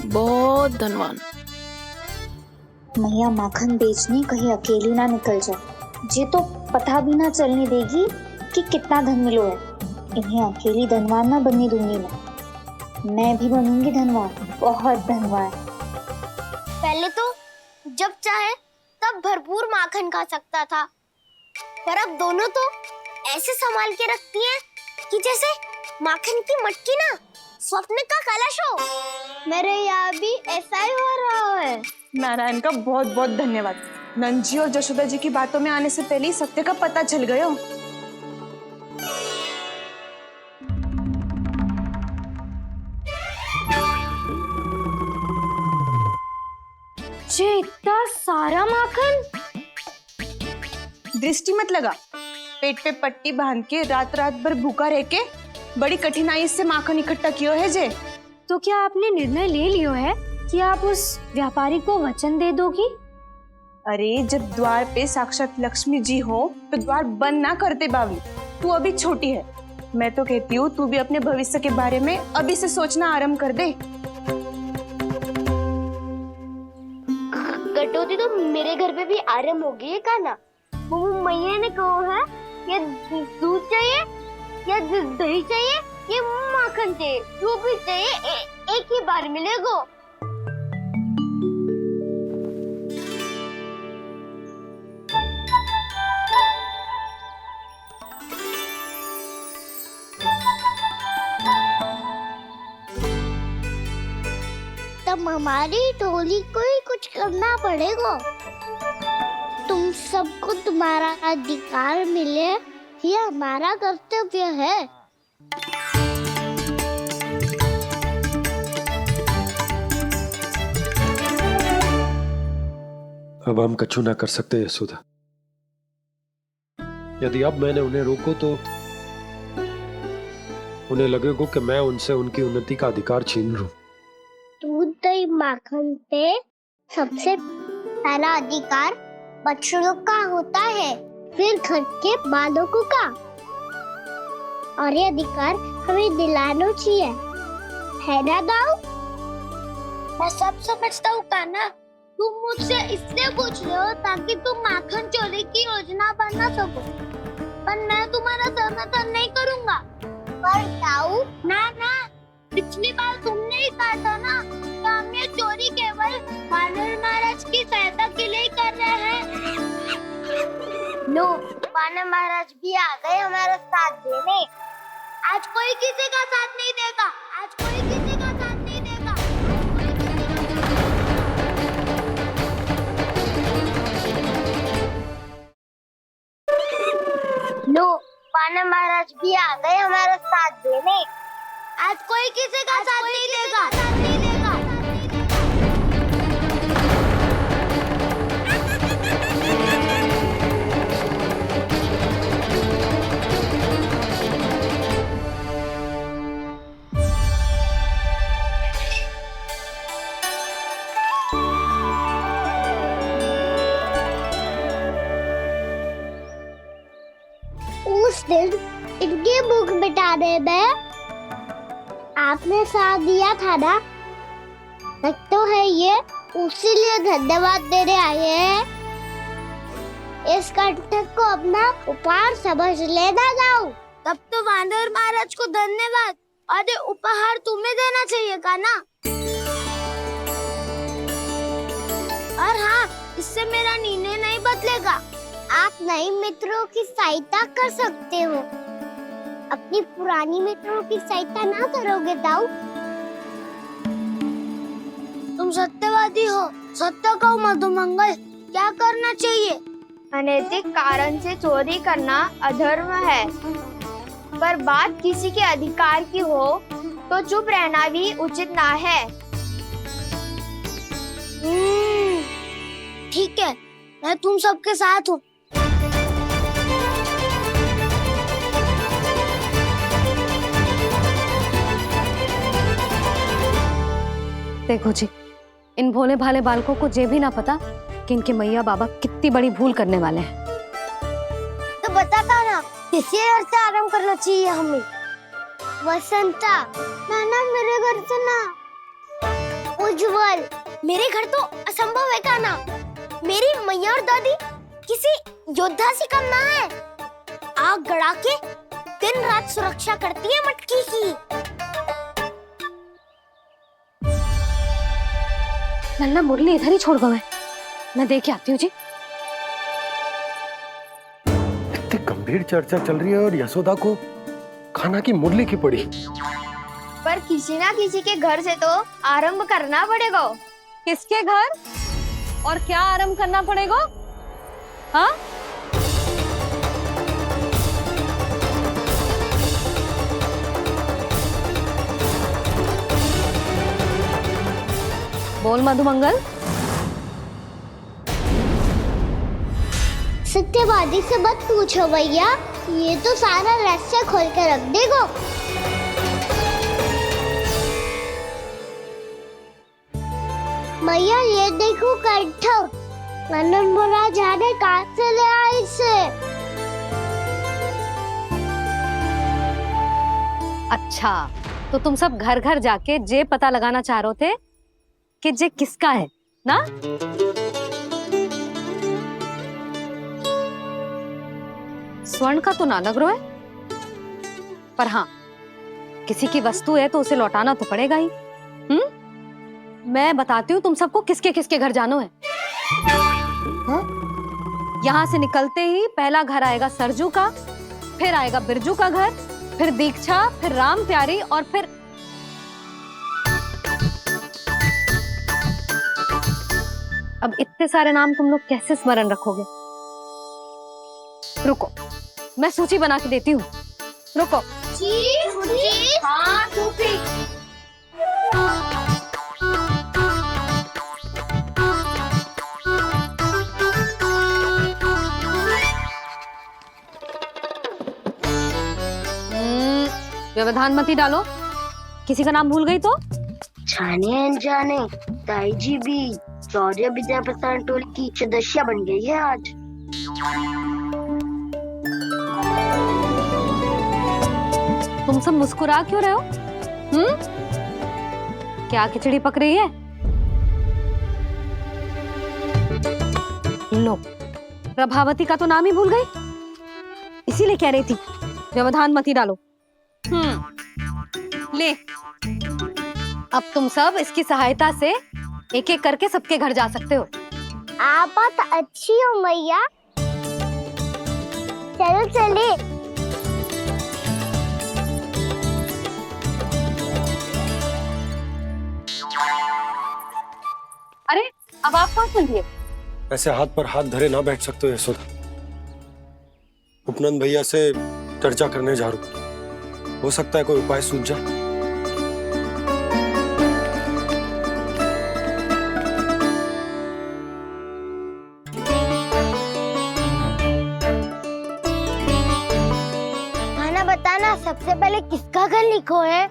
[SPEAKER 9] बहुत धनवान।
[SPEAKER 10] मैया माखन बेचने कहीं अकेली ना निकल जाए। ये तो पता भी ना चलने देगी कि कितना धन मिलो है। इन्हें अकेली धनवान ना बनने दूंगी मैं भी बनूंगी धनवान, बहुत धनवान।
[SPEAKER 4] पहले तो जब चाहे तब भरपूर माखन खा सकता था, पर अब दोनों तो ऐसे संभाल के रखती हैं कि जैसे माखन की मटकी ना स्वप्न का कलश हो। मेरे यहाँ भी ऐसा ही हो रहा है।
[SPEAKER 15] नारायण का बहुत बहुत धन्यवाद। नंजी और जशोदा जी की बातों में आने से पहले ही सत्य का पता चल गया।
[SPEAKER 10] ये इतना सारा माखन।
[SPEAKER 15] दृष्टि मत लगा, पेट पे पट्टी बांध के रात रात भर भूखा रह के बड़ी कठिनाई से माखन इकट्ठा किया है जे।
[SPEAKER 10] तो क्या आपने निर्णय ले लियो है कि आप उस व्यापारी को वचन दे दोगी?
[SPEAKER 15] अरे जब द्वार पे साक्षात लक्ष्मी जी हो तो द्वार बंद ना करते बावली। तू अभी छोटी है, मैं तो कहती हूँ तू भी अपने भविष्य के बारे में अभी से सोचना आरंभ कर दे।
[SPEAKER 4] कटौती तो मेरे घर पे भी आरंभ हो गई है का ना। वो मैया ने कहा है ये दूध चाहिए या दही चाहिए, ये माखन चाहिए, जो भी चाहिए एक ही बार मिलेगा। तब हमारी टोली को ही कुछ करना पड़ेगा। तुम सबको तुम्हारा अधिकार मिले, ये हमारा कर्तव्य है।
[SPEAKER 5] अब हम कछु ना कर सकते यशोदा। यदि अब मैंने उन्हें रोको तो उन्हें लगेगा कि मैं उनसे उनकी उन्नति का अधिकार छीन लूं।
[SPEAKER 4] दूध दही माखन पे सबसे पहला अधिकार बच्चों का होता है, फिर घर के बालकों का, और ये अधिकार हमें दिलाना चाहिए, है ना दाऊ? मैं सब समझता हूँ कान्हा, तुम मुझसे इसलिए पूछ रहे हो ताकि तुम माखन चोरी की योजना बना सको, पर मैं तुम्हारा समर्थन नहीं करूँगा। पर दाऊ ना, पिछली बार तुमने ही कहा था ना कि हम ये चोरी केवल वानर महाराज की सहायता के लिए कर रहे हैं। लो, वानर महाराज भी आ गए हमारा साथ देने। आज कोई किसी का साथ नहीं देगा, आज कोई किसी का साथ नहीं देगा। लो, वानर महाराज भी आ गए हमारा साथ देने। आज कोई किसी का साथ नहीं देगा। उस दिन इनके मुख मिटाने में आपने साथ दिया था ना, लगता है ये उसी लिए धन्यवाद देने आए हैं। इस कंटक को अपना उपहार समझ लेना जाओ। तब तो वानर महाराज को धन्यवाद और ये उपहार तुम्हें देना चाहिए का ना। और हाँ, इससे मेरा निर्णय नहीं बदलेगा। आप नए मित्रों की सहायता कर सकते हो, अपनी पुरानी मित्रों की सहायता ना करोगे दाऊ। तुम सत्यवादी हो, सत्य कहो मधुमंगल, क्या करना चाहिए?
[SPEAKER 10] अनैतिक कारण से चोरी करना अधर्म है।
[SPEAKER 4] पर बात किसी के अधिकार की हो तो चुप रहना भी उचित ना है। ठीक है, मैं तुम सबके साथ हूँ।
[SPEAKER 3] देखो जी, इन भोले भाले बालकों को ये भी ना पता कि इनके मैया बाबा कितनी बड़ी भूल करने वाले हैं।
[SPEAKER 4] तो बताता ना, किसी घर से आराम करना चाहिए हमें। वसंता, नाना मेरे घर से ना। उज्जवल, मेरे घर तो असंभव है काना। मेरी मैया और दादी किसी योद्धा से कम ना है। आग गड़ा के दिन रात सुरक्षा करती है मटकी की।
[SPEAKER 3] लल्ला मुरली इधर ही छोड़ गए, मैं देख के आती हूँ जी।
[SPEAKER 5] इतनी गंभीर चर्चा चल रही है और यशोदा को खाना की मुरली की पड़ी।
[SPEAKER 4] पर किसी ना किसी के घर से तो आरंभ करना पड़ेगा।
[SPEAKER 3] किसके घर और क्या आरंभ करना पड़ेगा? हाँ, बोल मधुमंगल।
[SPEAKER 4] सत्यवादी से मत पूछो भैया, ये तो सारा रहस्य खोल के रख देगा। भैया ये देखो कंठा, नंदन महाराज जाने कहाँ से ले आए इसे।
[SPEAKER 3] अच्छा, तो तुम सब घर घर जाके जे पता लगाना चाह रहे थे कि जे किसका है ना? स्वर्ण का तो ना लग रहा है, पर हाँ, किसी की वस्तु है तो उसे लौटाना तो पड़ेगा ही। मैं बताती हूँ तुम सबको किसके किसके घर जाना है। यहाँ से निकलते ही पहला घर आएगा सरजू का, फिर आएगा बिरजू का घर, फिर दीक्षा, फिर राम प्यारी और फिर अब इतने सारे नाम तुम लोग कैसे स्मरण रखोगे? रुको, मैं सूची बना के देती हूँ। रुको।
[SPEAKER 4] हाँ,
[SPEAKER 3] व्यवधान मत ही डालो, किसी का नाम भूल गई तो?
[SPEAKER 4] जाने अनजाने ताई जी भी शौर्य विद्या प्रसारण टोली की सदस्य बन गई है आज।
[SPEAKER 3] तुम सब मुस्कुरा क्यों रहे हो? क्या खिचड़ी पक रही है? लो, प्रभावती का तो नाम ही भूल गई, इसीलिए कह रही थी व्यवधान मत ही डालो। ले, अब तुम सब इसकी सहायता से एक एक करके सबके घर जा सकते हो।
[SPEAKER 4] आप बात अच्छी हो मैया, चलो चले।
[SPEAKER 3] अरे, अब आप कहाँ चल दिए?
[SPEAKER 5] ऐसे हाथ पर हाथ धरे ना बैठ सकते हो यशोदा। उपनंद भैया से चर्चा करने जा रहा हूं, हो सकता है कोई उपाय सूझ जाए।
[SPEAKER 4] खाना बताना, सबसे पहले किसका घर लिखो है?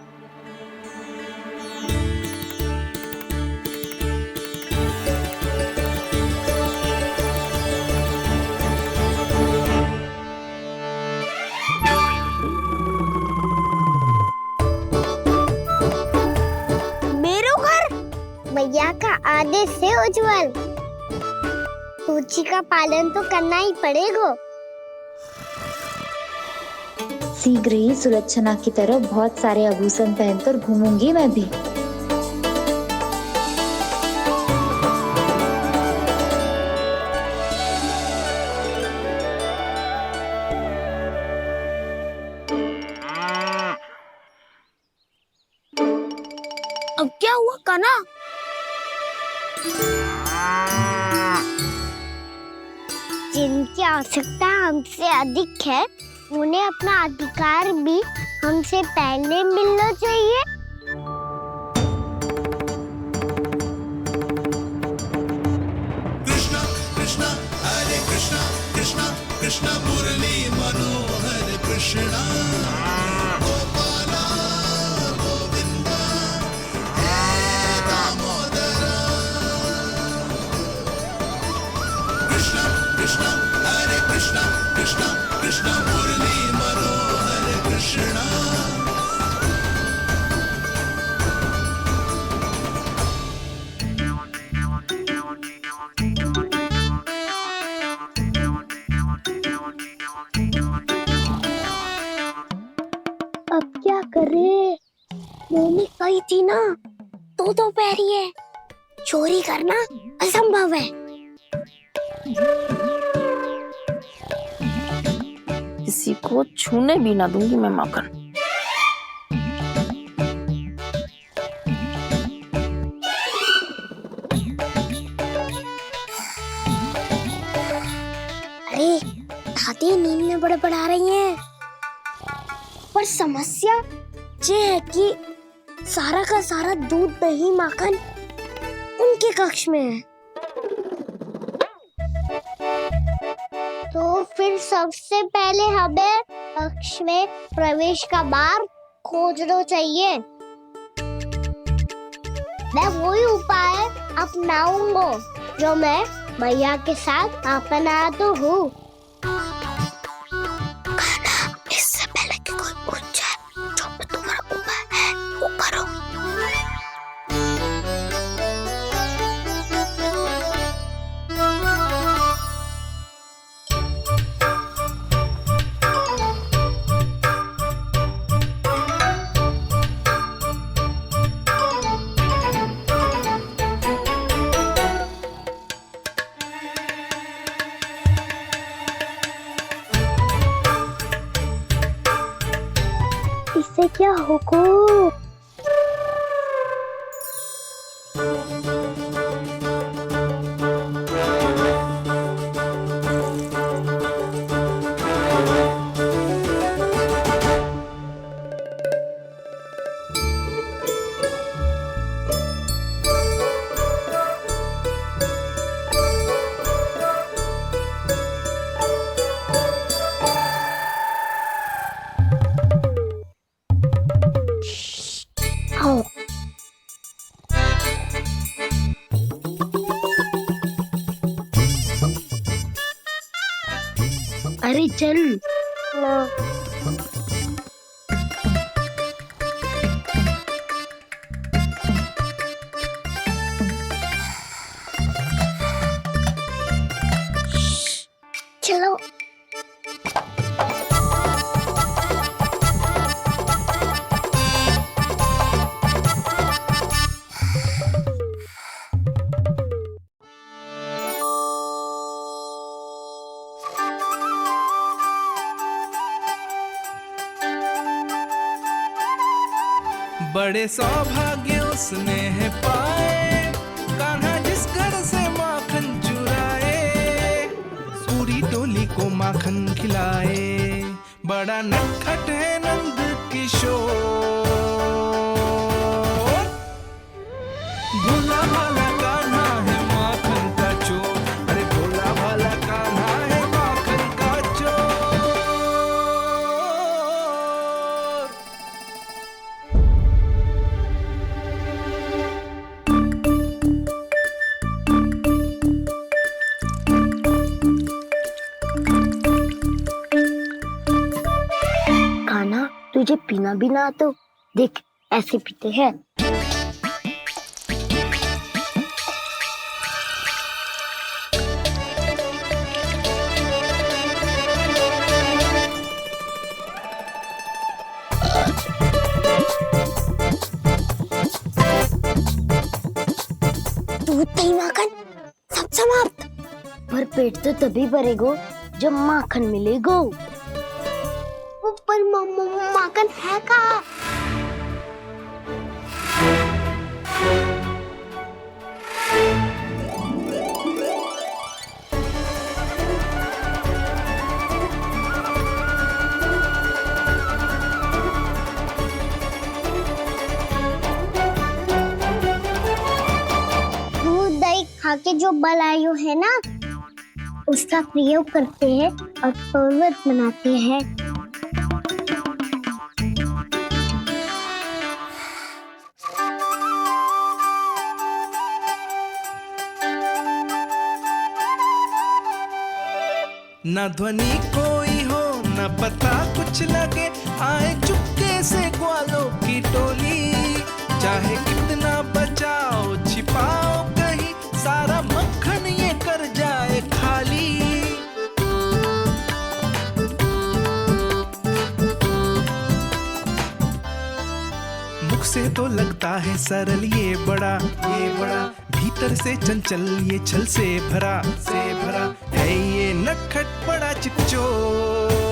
[SPEAKER 4] भैया का आदेश से उज्जवल, सूची का पालन तो करना ही पड़ेगा।
[SPEAKER 10] शीघ्र ही सुलक्षणा की तरह बहुत सारे आभूषण पहनकर घूमूंगी मैं भी।
[SPEAKER 4] अब क्या हुआ काना? जिनकी आवश्यकता हमसे अधिक है उन्हें अपना अधिकार भी हमसे पहले मिलना चाहिए।
[SPEAKER 1] कृष्णा कृष्णा हरे कृष्णा कृष्णा कृष्णा मुरली मनोहर कृष्णा गोपाला गोविंदा हे दामोदरा। कृष्णा कृष्णा हरे कृष्णा कृष्णा कृष्णा मुरली मनोहर कृष्णा।
[SPEAKER 4] अब क्या करे? मम्मी कही थी ना, दो पैरी है, चोरी करना असंभव है।
[SPEAKER 9] किसी को छूने भी ना दूंगी मैं माखन।
[SPEAKER 4] अरे दादी नींद में बड़बड़ा रही हैं। पर समस्या ये है कि सारा का सारा दूध दही माखन उनके कक्ष में है। तो फिर सबसे पहले हमें कक्ष में प्रवेश का मार्ग खोजना चाहिए। मैं वही उपाय अपनाऊंगा जो मैं मैया के साथ अपना तो हूँ। इससे पहले कि कोई पूछ जाए, जो भी तुम्हारा उपाय है वो करो। इससे क्या होगा? आओ। अरे चल। चलो।
[SPEAKER 16] बड़े सौभाग्य उसने है पाए, कान्हा जिस घर से माखन चुराए, पूरी टोली को माखन खिलाए। बड़ा नटखट है नंद किशोर, भोला भाला कान्हा है माखन का चोर। अरे भोला भाला कान्हा है माखन का चोर।
[SPEAKER 4] कान्हा तुझे पीना भी ना तो देख ऐसे पीते हैं। दूध दही माखन सब समाप्त। पर पेट तो तभी भरेगो जब माखन मिलेगो। पर माखन है कहाँ? खा के जो बलायु है ना, उसका प्रयोग करते हैं और पर्वत बनाते हैं।
[SPEAKER 16] न ध्वनि कोई हो न पता कुछ लगे, आए चुपके से ग्वालों की टोली। चाहे कितना बचाओ छिपाओ कहीं, सारा मक्खन ये कर जाए खाली। मुख से तो लगता है सरल ये बड़ा भीतर से चंचल ये छल से भरा है ये नटखट बड़ा चिकचोर।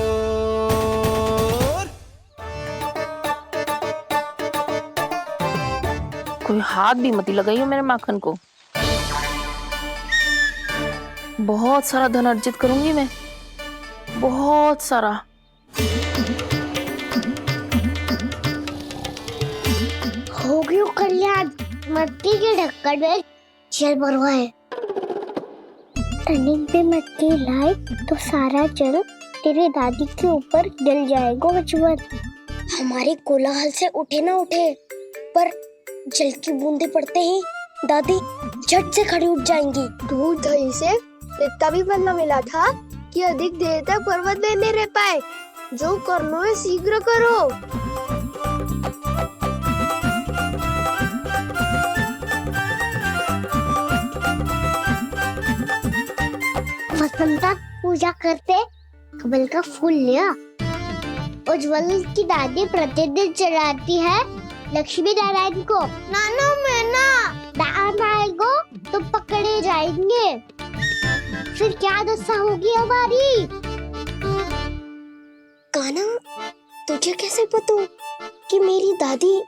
[SPEAKER 9] कोई हाथ भी मत लगाइयो मेरे माखन को। बहुत सारा धन अर्जित करूंगी मैं, बहुत सारा।
[SPEAKER 4] हो गयो कल्याण, मट्टी के ढक्कन में जल भरवा है। टर्निंग पे मट्टी लाए तो सारा जल तेरे दादी के ऊपर गिर जाएगा बचवन। हमारे कोलाहल से उठे ना उठे, पर जल की बूंदे पड़ते ही दादी झट से खड़ी उठ जाएंगी। दूध दही से इतना भी बनना मिला था कि अधिक देर तक पर्वत में नहीं रह पाए। जो करना है शीघ्र करो। वसंता पूजा करते कमल का फूल लिया। उज्ज्वल की दादी प्रतिदिन चढ़ाती है लक्ष्मी नारायण को। नाना मैं ना दान आएगा तो पकड़े जाएंगे, फिर क्या दशा होगी हमारी। कान्हा, तुझे कैसे पता कि मेरी दादी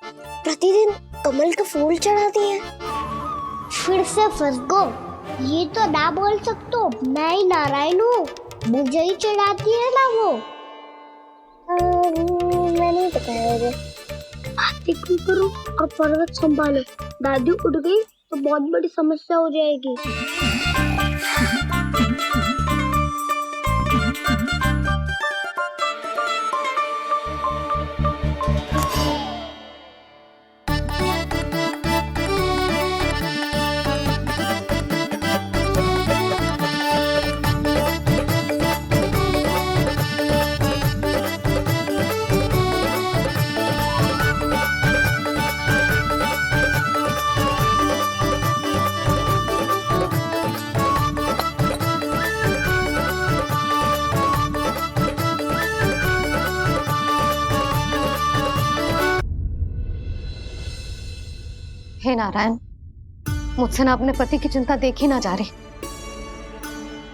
[SPEAKER 4] प्रतिदिन कमल का फूल चढ़ाती है? फिर से फंस गो। ये तो ना बोल सकतो, मैं ही नारायण हूँ, मुझे ही चढ़ाती है ना वो। मैं नहीं बताया मुझे। आरती करो और पर्वत संभालो। दादी उठ गई तो बहुत बड़ी समस्या हो जाएगी।
[SPEAKER 3] हे नारायण, मुझसे ना अपने पति की चिंता देखी ना जा रही,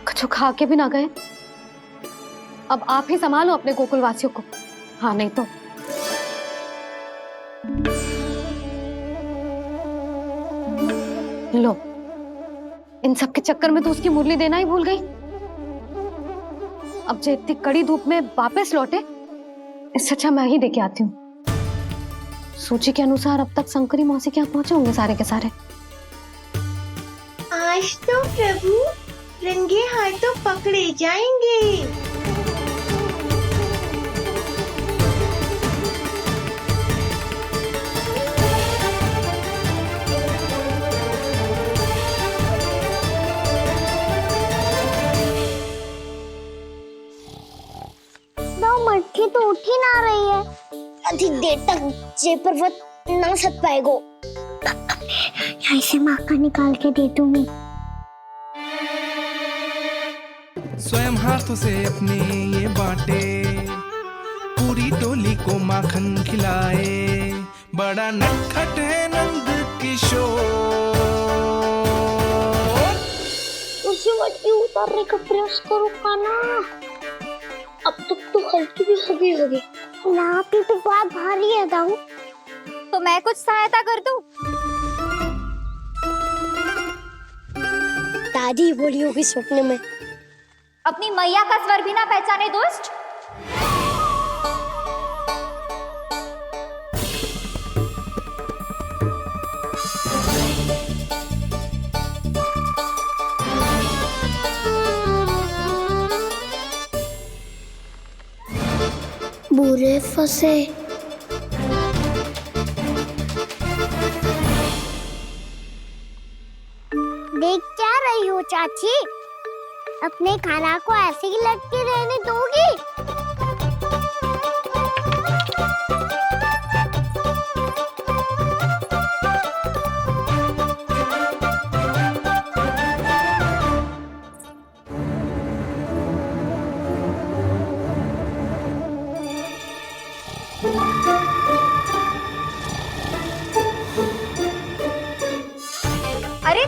[SPEAKER 3] कुछ खा के भी ना गए। अब आप ही संभालो अपने गोकुल वासियों को। हाँ नहीं तो लो, इन सब के चक्कर में तो उसकी मुरली देना ही भूल गई। अब जो इतनी कड़ी धूप में वापस लौटे, इससे अच्छा मैं ही देके आती हूँ। सूची के अनुसार अब तक शंकरी मौसी के यहाँ पहुंचे होंगे सारे के सारे।
[SPEAKER 4] आज तो प्रभु रंगे हाथों पकड़े जाएंगे। मटकी तो उठ ही ना रही है। अधिक देर तक जे पर्वत ना सक पाएगो। यहाँ से माखन निकाल के दे दूंगी।
[SPEAKER 16] स्वयं हाथों से अपने ये बांटे, पूरी टोली को माखन खिलाए। बड़ा नटखट है नंद किशोर।
[SPEAKER 4] उसे मटकी उतारने का प्रयास करो कान्हा। अब तक तो हल्की भी हो गई होगी। ना की तो बात भारी है दाऊ।
[SPEAKER 10] तो मैं कुछ सहायता कर दूं?
[SPEAKER 4] दादी बोली होगी सपने में।
[SPEAKER 10] अपनी मैया का स्वर भी ना पहचाने दुष्ट।
[SPEAKER 4] पूरे फंसे। देख क्या रही हो चाची? अपने खाना को ऐसे ही लटके रहने दोगी?
[SPEAKER 10] अरे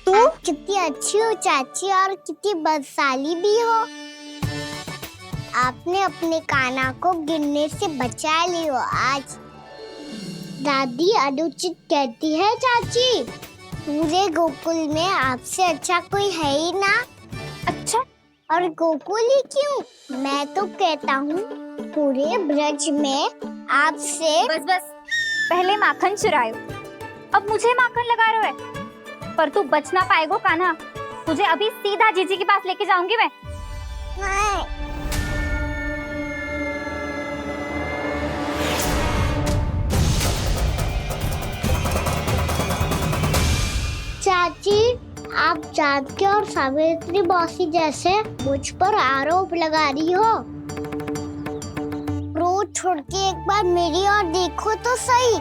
[SPEAKER 4] आप कितनी अच्छी हो चाची और कितनी बदसाली भी हो। आपने अपने काना को गिरने से बचा ली हो आज। दादी अनुचित कहती है चाची, पूरे गोकुल में आपसे अच्छा कोई है ही ना। अच्छा, और गोकुल ही क्यों, मैं तो कहता हूँ पूरे ब्रज में आपसे।
[SPEAKER 10] बस बस, पहले माखन चुरायो, अब मुझे माखन लगा रहे हो। पर तू बच ना पाएगो कान्हा, तुझे अभी सीधा जीजी के पास लेके जाऊंगी मैं।
[SPEAKER 4] चाची, आप जानकी और सावित्री मौसी जैसे मुझ पर आरोप लगा रही हो। रोज छोड़ के एक बार मेरी ओर देखो तो सही।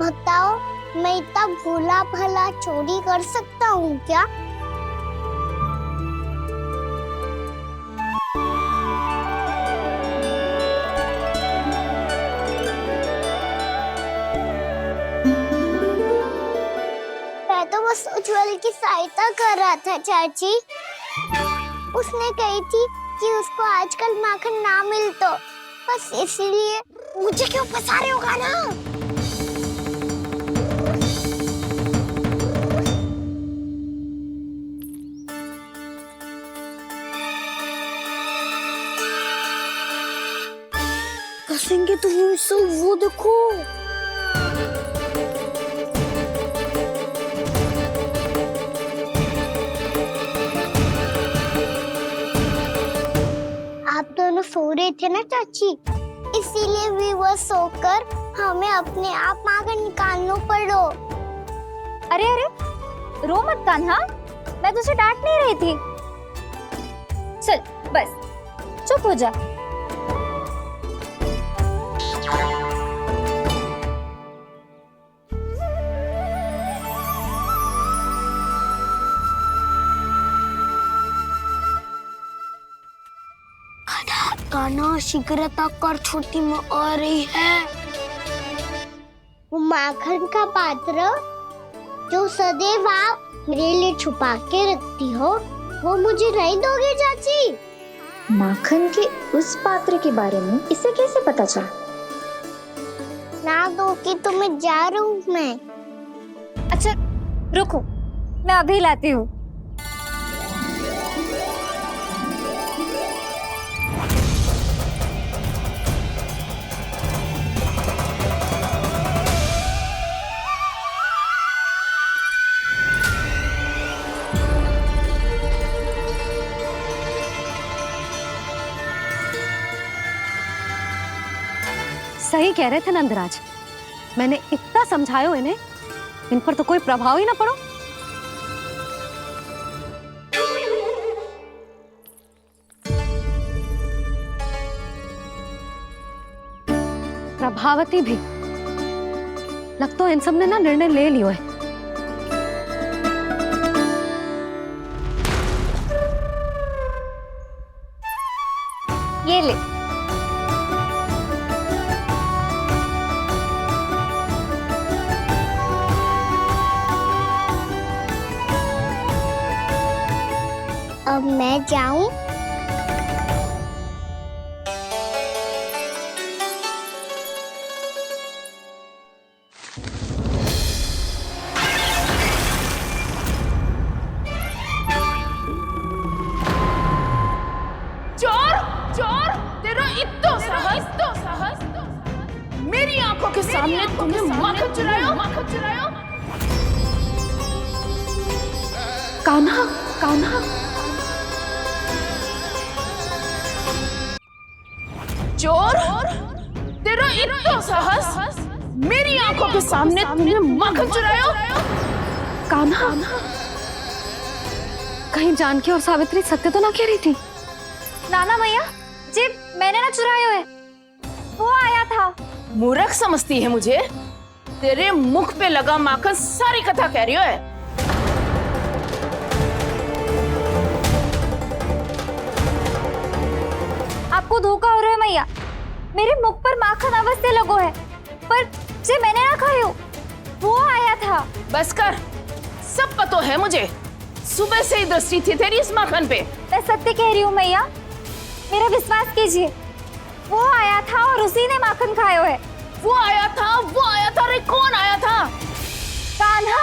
[SPEAKER 4] बताओ, मैं इतना भोला भला चोरी कर सकता हूँ क्या? मैं तो बस उज्जवल की सहायता कर रहा था चाची। उसने कही थी कि उसको आजकल माखन ना मिल तो बस इसलिए। मुझे क्यों फंसा रहे हो ना? कसेंगे तो वो देखो। आप दोनों सो रहे थे ना चाची, इसीलिए भी सोकर हमें अपने आप माखन निकालना पड़ो।
[SPEAKER 10] अरे अरे, रो मत कान्हा, मैं तुझे डांट नहीं रही थी। चल बस चुप हो जा।
[SPEAKER 4] कान्हा शीघ्रता कर, छोटी में आ रही है। वो माखन का पात्र जो सदैव आप मेरे लिए छुपा के रखती हो, वो मुझे नहीं दोगे चाची?
[SPEAKER 10] माखन के उस पात्र के बारे में इसे कैसे पता चला?
[SPEAKER 4] ना दोगी तो मैं जा रहा हूँ मैं।
[SPEAKER 10] अच्छा रुको, मैं अभी लाती हूँ।
[SPEAKER 3] सही कह रहे थे नंदराज, मैंने इतना समझायो इन्हें, इन पर तो कोई प्रभाव ही ना पड़ो। प्रभावती भी लग तो इन सब ने ना निर्णय ले लियो है।
[SPEAKER 10] ये ले।
[SPEAKER 4] अब मैं जाऊं?
[SPEAKER 9] चोर, तेरा इत्तो साहस, मेरी आंखों के सामने तूने माखन चुरायो।
[SPEAKER 2] कान्हा,
[SPEAKER 9] चोर, तेरा इत्तो साहस, मेरी आंखों के सामने तूने माखन चुरायो।
[SPEAKER 2] कान्हा, कहीं जानकी और सावित्री सत्य तो ना कह रही थी?
[SPEAKER 10] नाना मैया जी, मैंने ना चुराया है, वो आया था।
[SPEAKER 9] मूर्ख समझती है मुझे? तेरे मुख पे लगा माखन सारी कथा कह रही है।
[SPEAKER 10] आपको धोखा हो रहा है मैया, मेरे मुख पर माखन अवश्य लगो है, पर जे मैंने ना खायो, वो आया था।
[SPEAKER 9] बस कर, सब पता है मुझे। सुबह से ही दृष्टि थी तेरी इस माखन पे।
[SPEAKER 10] मैं सत्य कह रही हूँ मैया, मेरा विश्वास कीजिए। वो आया था और उसी ने माखन खायो है।
[SPEAKER 9] वो आया था। अरे कौन आया था?
[SPEAKER 10] कान्हा।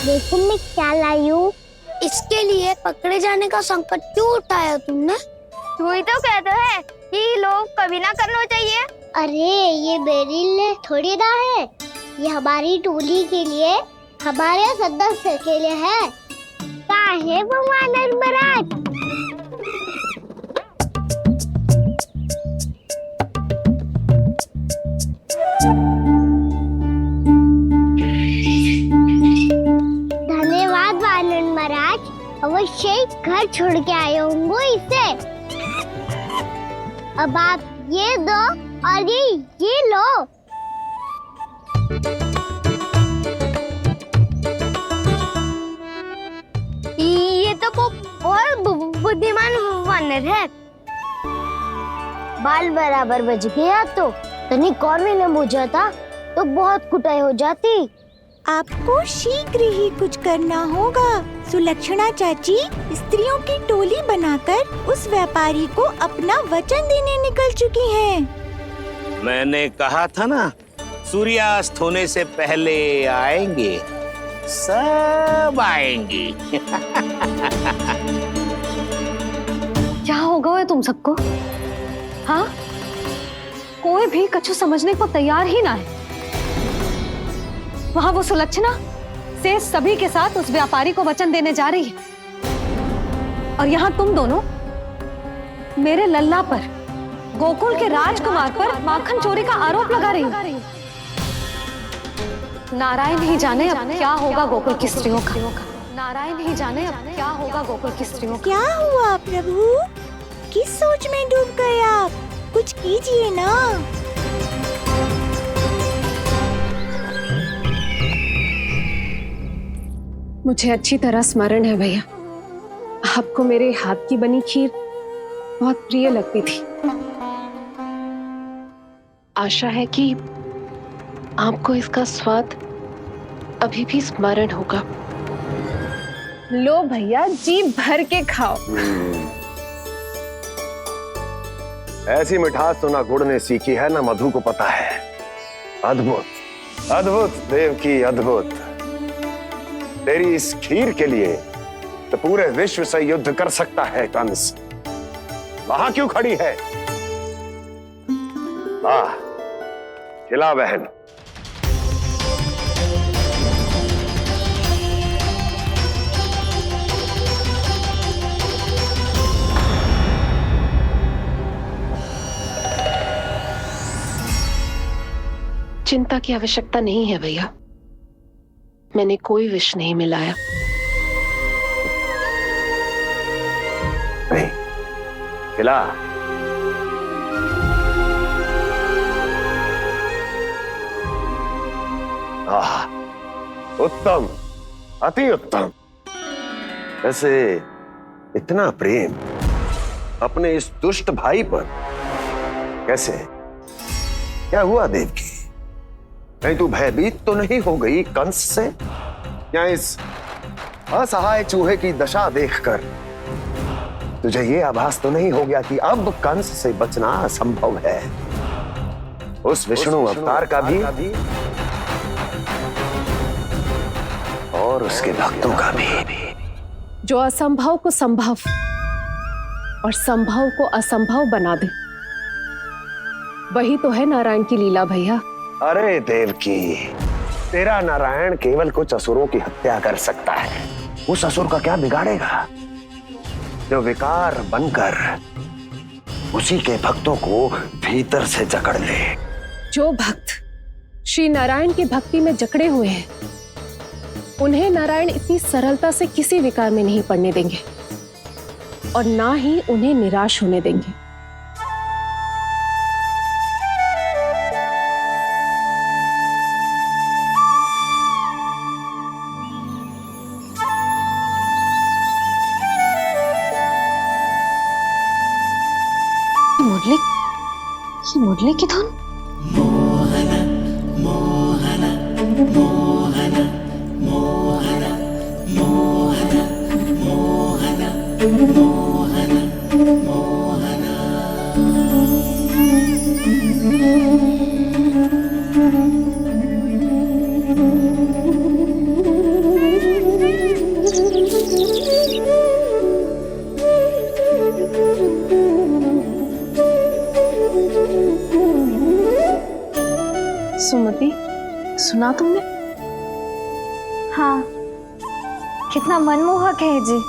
[SPEAKER 10] देखो मैं क्या लाई हूँ। इसके लिए पकड़े जाने का संकट क्यों उठाया तुमने? वही तो कहते हैं कि लोग कभी ना करना चाहिए। अरे ये मेरे लिए थोड़ी ना है, ये हमारी टोली के लिए, हमारे सदस्य के लिए है। क्या है वो वानर महाराज? धन्यवाद वानर महाराज, अवश्य घर छोड़ के आए होंगे इसे। अब आप ये दो और ये लो। ये तो बहुत बुद्धिमान वानर है। बाल बराबर बज गया तो तनिक और भी न बुझा था तो बहुत कुटाई हो जाती।
[SPEAKER 17] आपको शीघ्र ही कुछ करना होगा। सुलक्षणा चाची स्त्रियों की टोली बनाकर उस व्यापारी को अपना वचन देने निकल चुकी हैं।
[SPEAKER 13] मैंने कहा था ना, सूर्यास्त होने से पहले आएंगे, सब आएंगे।
[SPEAKER 2] क्या होगा है तुम सबको? हाँ, कोई भी कछु समझने को तैयार ही ना है। वहां वो सुलक्षणा से सभी के साथ उस व्यापारी को वचन देने जा रही है, और यहाँ तुम दोनों मेरे लल्ला पर, गोकुल के राजकुमार पर माखन चोरी का आरोप लगा रही हो। नारायण ही जाने अब क्या होगा गोकुल की स्त्रियों का। नारायण ही जाने अब क्या होगा गोकुल की स्त्रियों का।
[SPEAKER 17] क्या हुआ प्रभु? किस सोच में डूब गए आप? कुछ कीजिए ना।
[SPEAKER 15] मुझे अच्छी तरह स्मरण है भैया, आपको मेरे हाथ की बनी खीर बहुत प्रिय लगती थी। आशा है कि आपको इसका स्वाद अभी भी स्मरण होगा। लो भैया, जी भर के खाओ।
[SPEAKER 6] ऐसी मिठास तो ना गुड़ ने सीखी है ना मधु को पता है। अद्भुत, अद्भुत देवकी, अद्भुत। तेरी इस खीर के लिए तो पूरे विश्व से युद्ध कर सकता है कंस। वहां क्यों खड़ी है? खिला बहन।
[SPEAKER 15] चिंता की आवश्यकता नहीं है भैया, मैंने कोई विष नहीं मिलाया।
[SPEAKER 6] नहीं, खिला। उत्तम, अति उत्तम। वैसे इतना प्रेम अपने इस दुष्ट भाई पर कैसे? क्या हुआ देवकी? कहीं तू भयभीत तो नहीं हो गई कंस से? या इस असहाय चूहे की दशा देखकर तुझे ये आभास तो नहीं हो गया कि अब कंस से बचना असंभव है? उस विष्णु अवतार का भी और उसके भक्तों का भी।
[SPEAKER 18] जो असंभव को संभव और संभव को असंभव बना दे, वही तो है नारायण की लीला भैया।
[SPEAKER 6] अरे देवकी, तेरा नारायण केवल कुछ असुरों की हत्या कर सकता है। उस असुर का क्या बिगाड़ेगा जो विकार बनकर उसी के भक्तों को भीतर से जकड़ ले।
[SPEAKER 18] जो भक्त श्री नारायण की भक्ति में जकड़े हुए हैं, उन्हें नारायण इतनी सरलता से किसी विकार में नहीं पड़ने देंगे और ना ही उन्हें निराश होने देंगे।
[SPEAKER 3] मुरली की धुन।
[SPEAKER 15] सुमति, सुना तुमने?
[SPEAKER 10] हाँ, कितना मनमोहक है जी।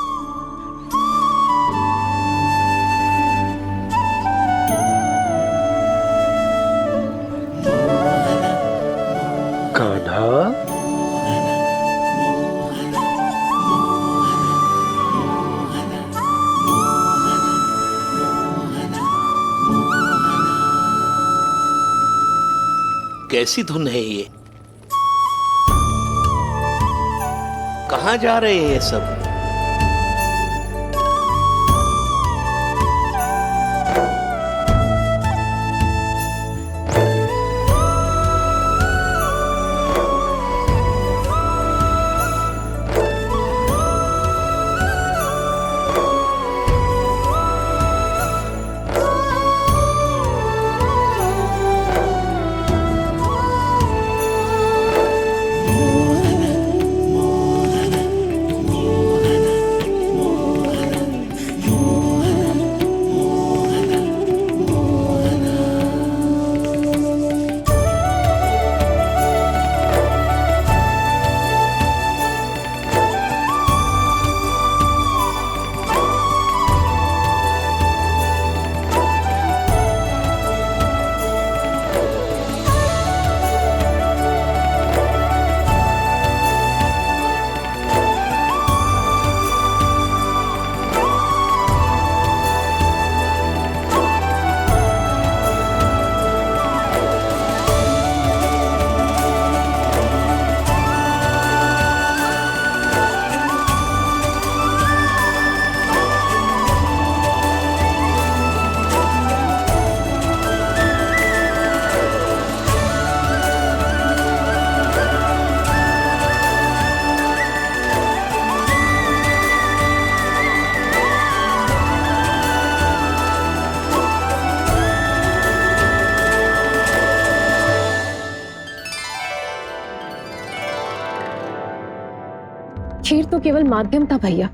[SPEAKER 5] कान्हा,
[SPEAKER 13] कैसी धुन है ये? कहाँ जा रहे हैं ये सब?
[SPEAKER 18] खीर तो केवल माध्यम था भैया।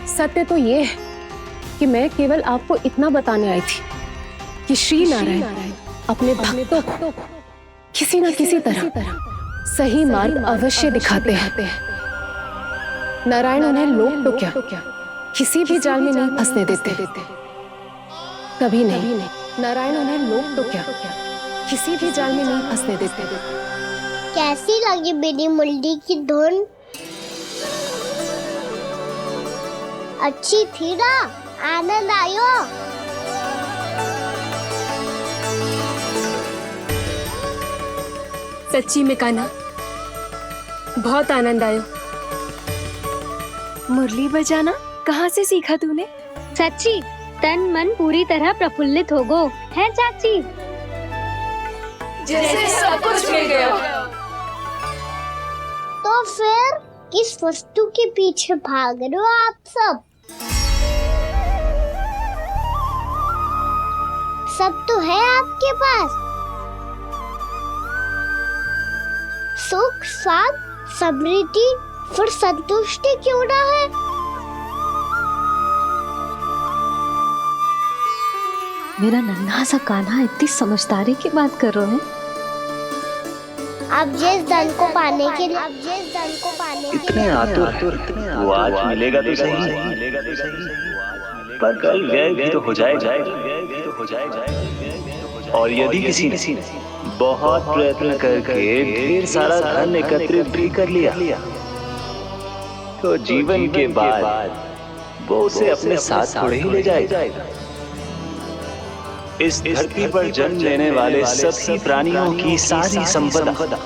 [SPEAKER 18] सत्य तो ये है कि मैं केवल आपको इतना बताने आई थी कि श्री नारायण अपने भक्तों को किसी न किसी तरह सही मार्ग अवश्य दिखाते हैं। नारायण उन्हें लोग तो क्या किसी भी जाल में नहीं फंसने देते, कभी नहीं। नारायण उन्हें लोग तो क्या किसी भी जाल में नहीं फंसने देते।
[SPEAKER 4] कैसी लगी मेरी मुरली की धुन? अच्छी थी ना? आनंद आयो?
[SPEAKER 18] सच्ची में कान्हा, बहुत आनंद आयो।
[SPEAKER 7] मुरली बजाना कहाँ से सीखा तूने?
[SPEAKER 3] सच्ची तन मन पूरी तरह प्रफुल्लित हो गो है चाची।
[SPEAKER 7] जैसे सब कुछ मिल गया।
[SPEAKER 4] तो फिर किस वस्तु के पीछे भाग रहे हो आप सब? सब तो है आपके पास। सुख, स्वाद, समृद्धि, फिर संतुष्टि क्यों ना है?
[SPEAKER 3] मेरा नन्हा सा कान्हा इतनी समझदारी की बात कर रहे हैं।
[SPEAKER 4] अब जिस धन को पाने के लिए
[SPEAKER 19] इतने आतुर वो आज मिलेगा तो सही, पर कल गायब भी तो हो जाएगा। और यदि किसी ने बहुत प्रयत्न करके ढेर सारा धन एकत्रित भी कर लिया, तो जीवन के बाद वो उसे अपने साथ थोड़े ही ले जाएगा। इस धरती पर जन्म लेने वाले सभी प्राणियों की सारी संपदा,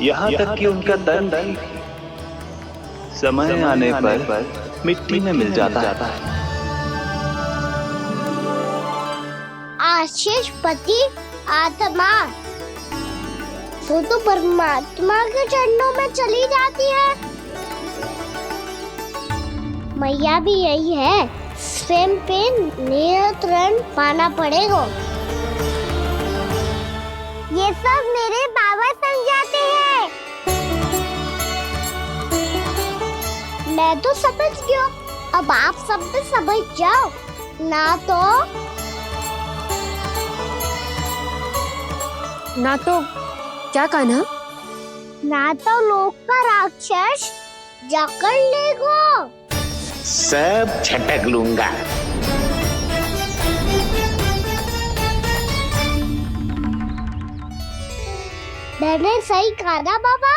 [SPEAKER 19] यहाँ तक कि उनका तन भी समय आने पर मिट्टी में मिल जाता है।
[SPEAKER 4] आशीष पति आत्मा वो तो परमात्मा के चरणों में चली जाती है। मैया भी यही है, स्वयं पे नियंत्रण पाना पड़ेगा। ये सब मेरे बाबा समझाते हैं। मैं तो समझ गया, अब आप सब भी समझ जाओ
[SPEAKER 18] ना तो क्या कान्हा?
[SPEAKER 4] ना तो लोक का राक्षस जकड़ लेगा।
[SPEAKER 13] सब झटक लूंगा।
[SPEAKER 4] मैंने सही कहा ना बाबा?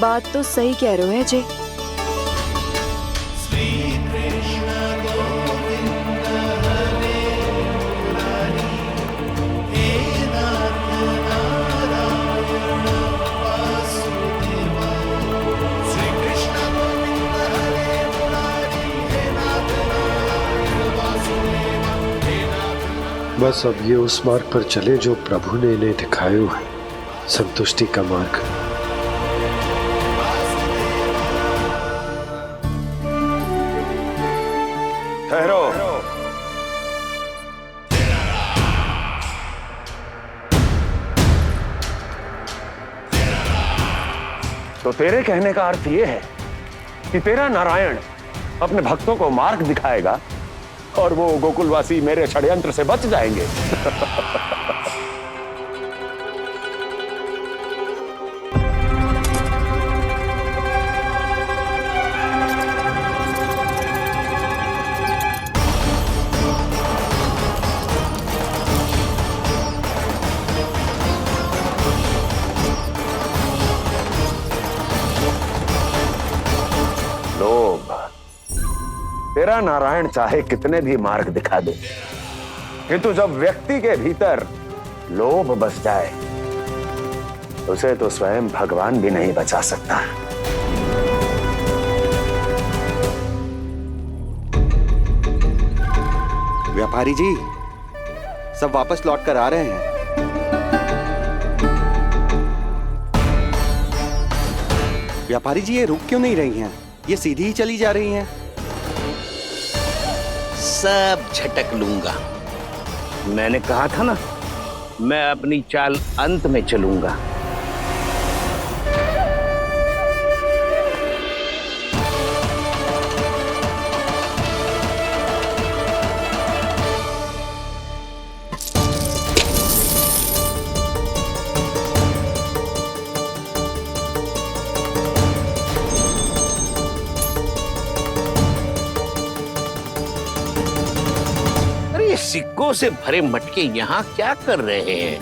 [SPEAKER 15] बात तो सही कह रहे हो है जी।
[SPEAKER 5] बस अब ये उस मार्ग पर चले जो प्रभु ने इन्हें दिखाया है, संतुष्टि का मार्ग।
[SPEAKER 6] ठहरो। तो तेरे कहने का अर्थ ये है कि तेरा नारायण अपने भक्तों को मार्ग दिखाएगा और वो गोकुलवासी मेरे षड्यंत्र से बच जाएंगे। लोभ। तेरा नारायण चाहे कितने भी मार्ग दिखा दे, किंतु जब व्यक्ति के भीतर लोभ बस जाए, उसे तो स्वयं भगवान भी नहीं बचा सकता।
[SPEAKER 14] व्यापारी जी, सब वापस लौट कर आ रहे हैं। व्यापारी जी, ये रुक क्यों नहीं रही हैं? ये सीधी ही चली जा रही हैं।
[SPEAKER 13] सब झटक लूंगा। मैंने कहा था ना, मैं अपनी चाल अंत में चलूंगा। सिक्कों से भरे मटके यहाँ क्या कर रहे हैं?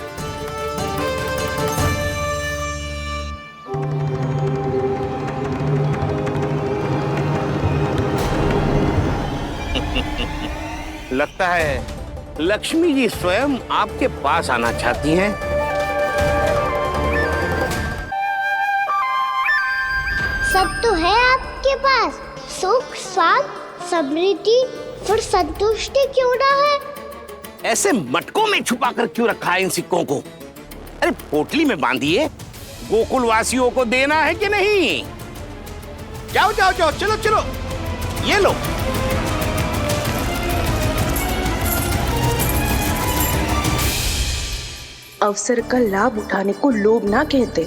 [SPEAKER 13] लगता है लक्ष्मी जी स्वयं आपके पास आना चाहती हैं।
[SPEAKER 4] सब तो है आपके पास, सुख, स्वाद, समृद्धि, फिर संतुष्टि क्यों ना है?
[SPEAKER 13] ऐसे मटकों में छुपा कर क्यों रखा है इन सिक्कों को? अरे पोटली में बांधिए, गोकुलवासियों को देना है कि नहीं? जाओ जाओ जाओ, चलो चलो, ये लो।
[SPEAKER 9] अवसर का लाभ उठाने को लोभ ना कहते,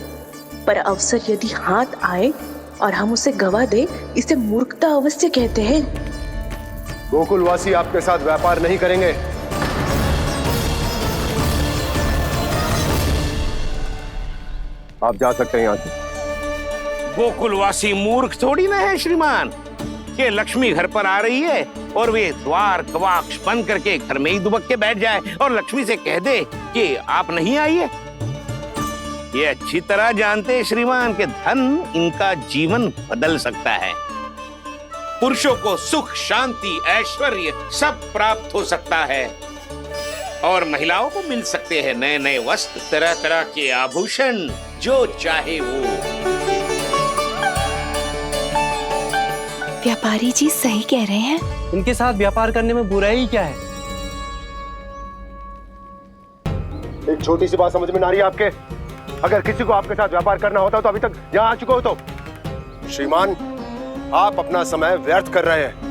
[SPEAKER 9] पर अवसर यदि हाथ आए और हम उसे गवा दे, इसे मूर्खता अवश्य कहते हैं।
[SPEAKER 5] गोकुलवासी आपके साथ व्यापार नहीं करेंगे। आप जा सकते हैं यहाँ से।
[SPEAKER 13] गोकुलवासी मूर्ख थोड़ी ना है श्रीमान। ये लक्ष्मी घर पर आ रही है और वे द्वार कवाक्ष बंद करके घर में ही दुबक के बैठ जाए और लक्ष्मी से कह दे कि आप नहीं आइए। ये अच्छी तरह जानते हैं श्रीमान कि धन इनका जीवन बदल सकता है। पुरुषों को सुख, शांति, ऐश्वर्य सब प्राप्त हो सकता है और महिलाओं को मिल सकते हैं नए नए वस्त्र, तरह तरह के आभूषण, जो चाहे वो।
[SPEAKER 15] व्यापारी जी सही कह रहे हैं।
[SPEAKER 12] इनके साथ व्यापार करने में बुराई क्या है?
[SPEAKER 5] एक छोटी सी बात समझ में ना रही है आपके? अगर किसी को आपके साथ व्यापार करना होता तो अभी तक यहाँ आ चुके हो। तो श्रीमान, आप अपना समय व्यर्थ कर रहे हैं।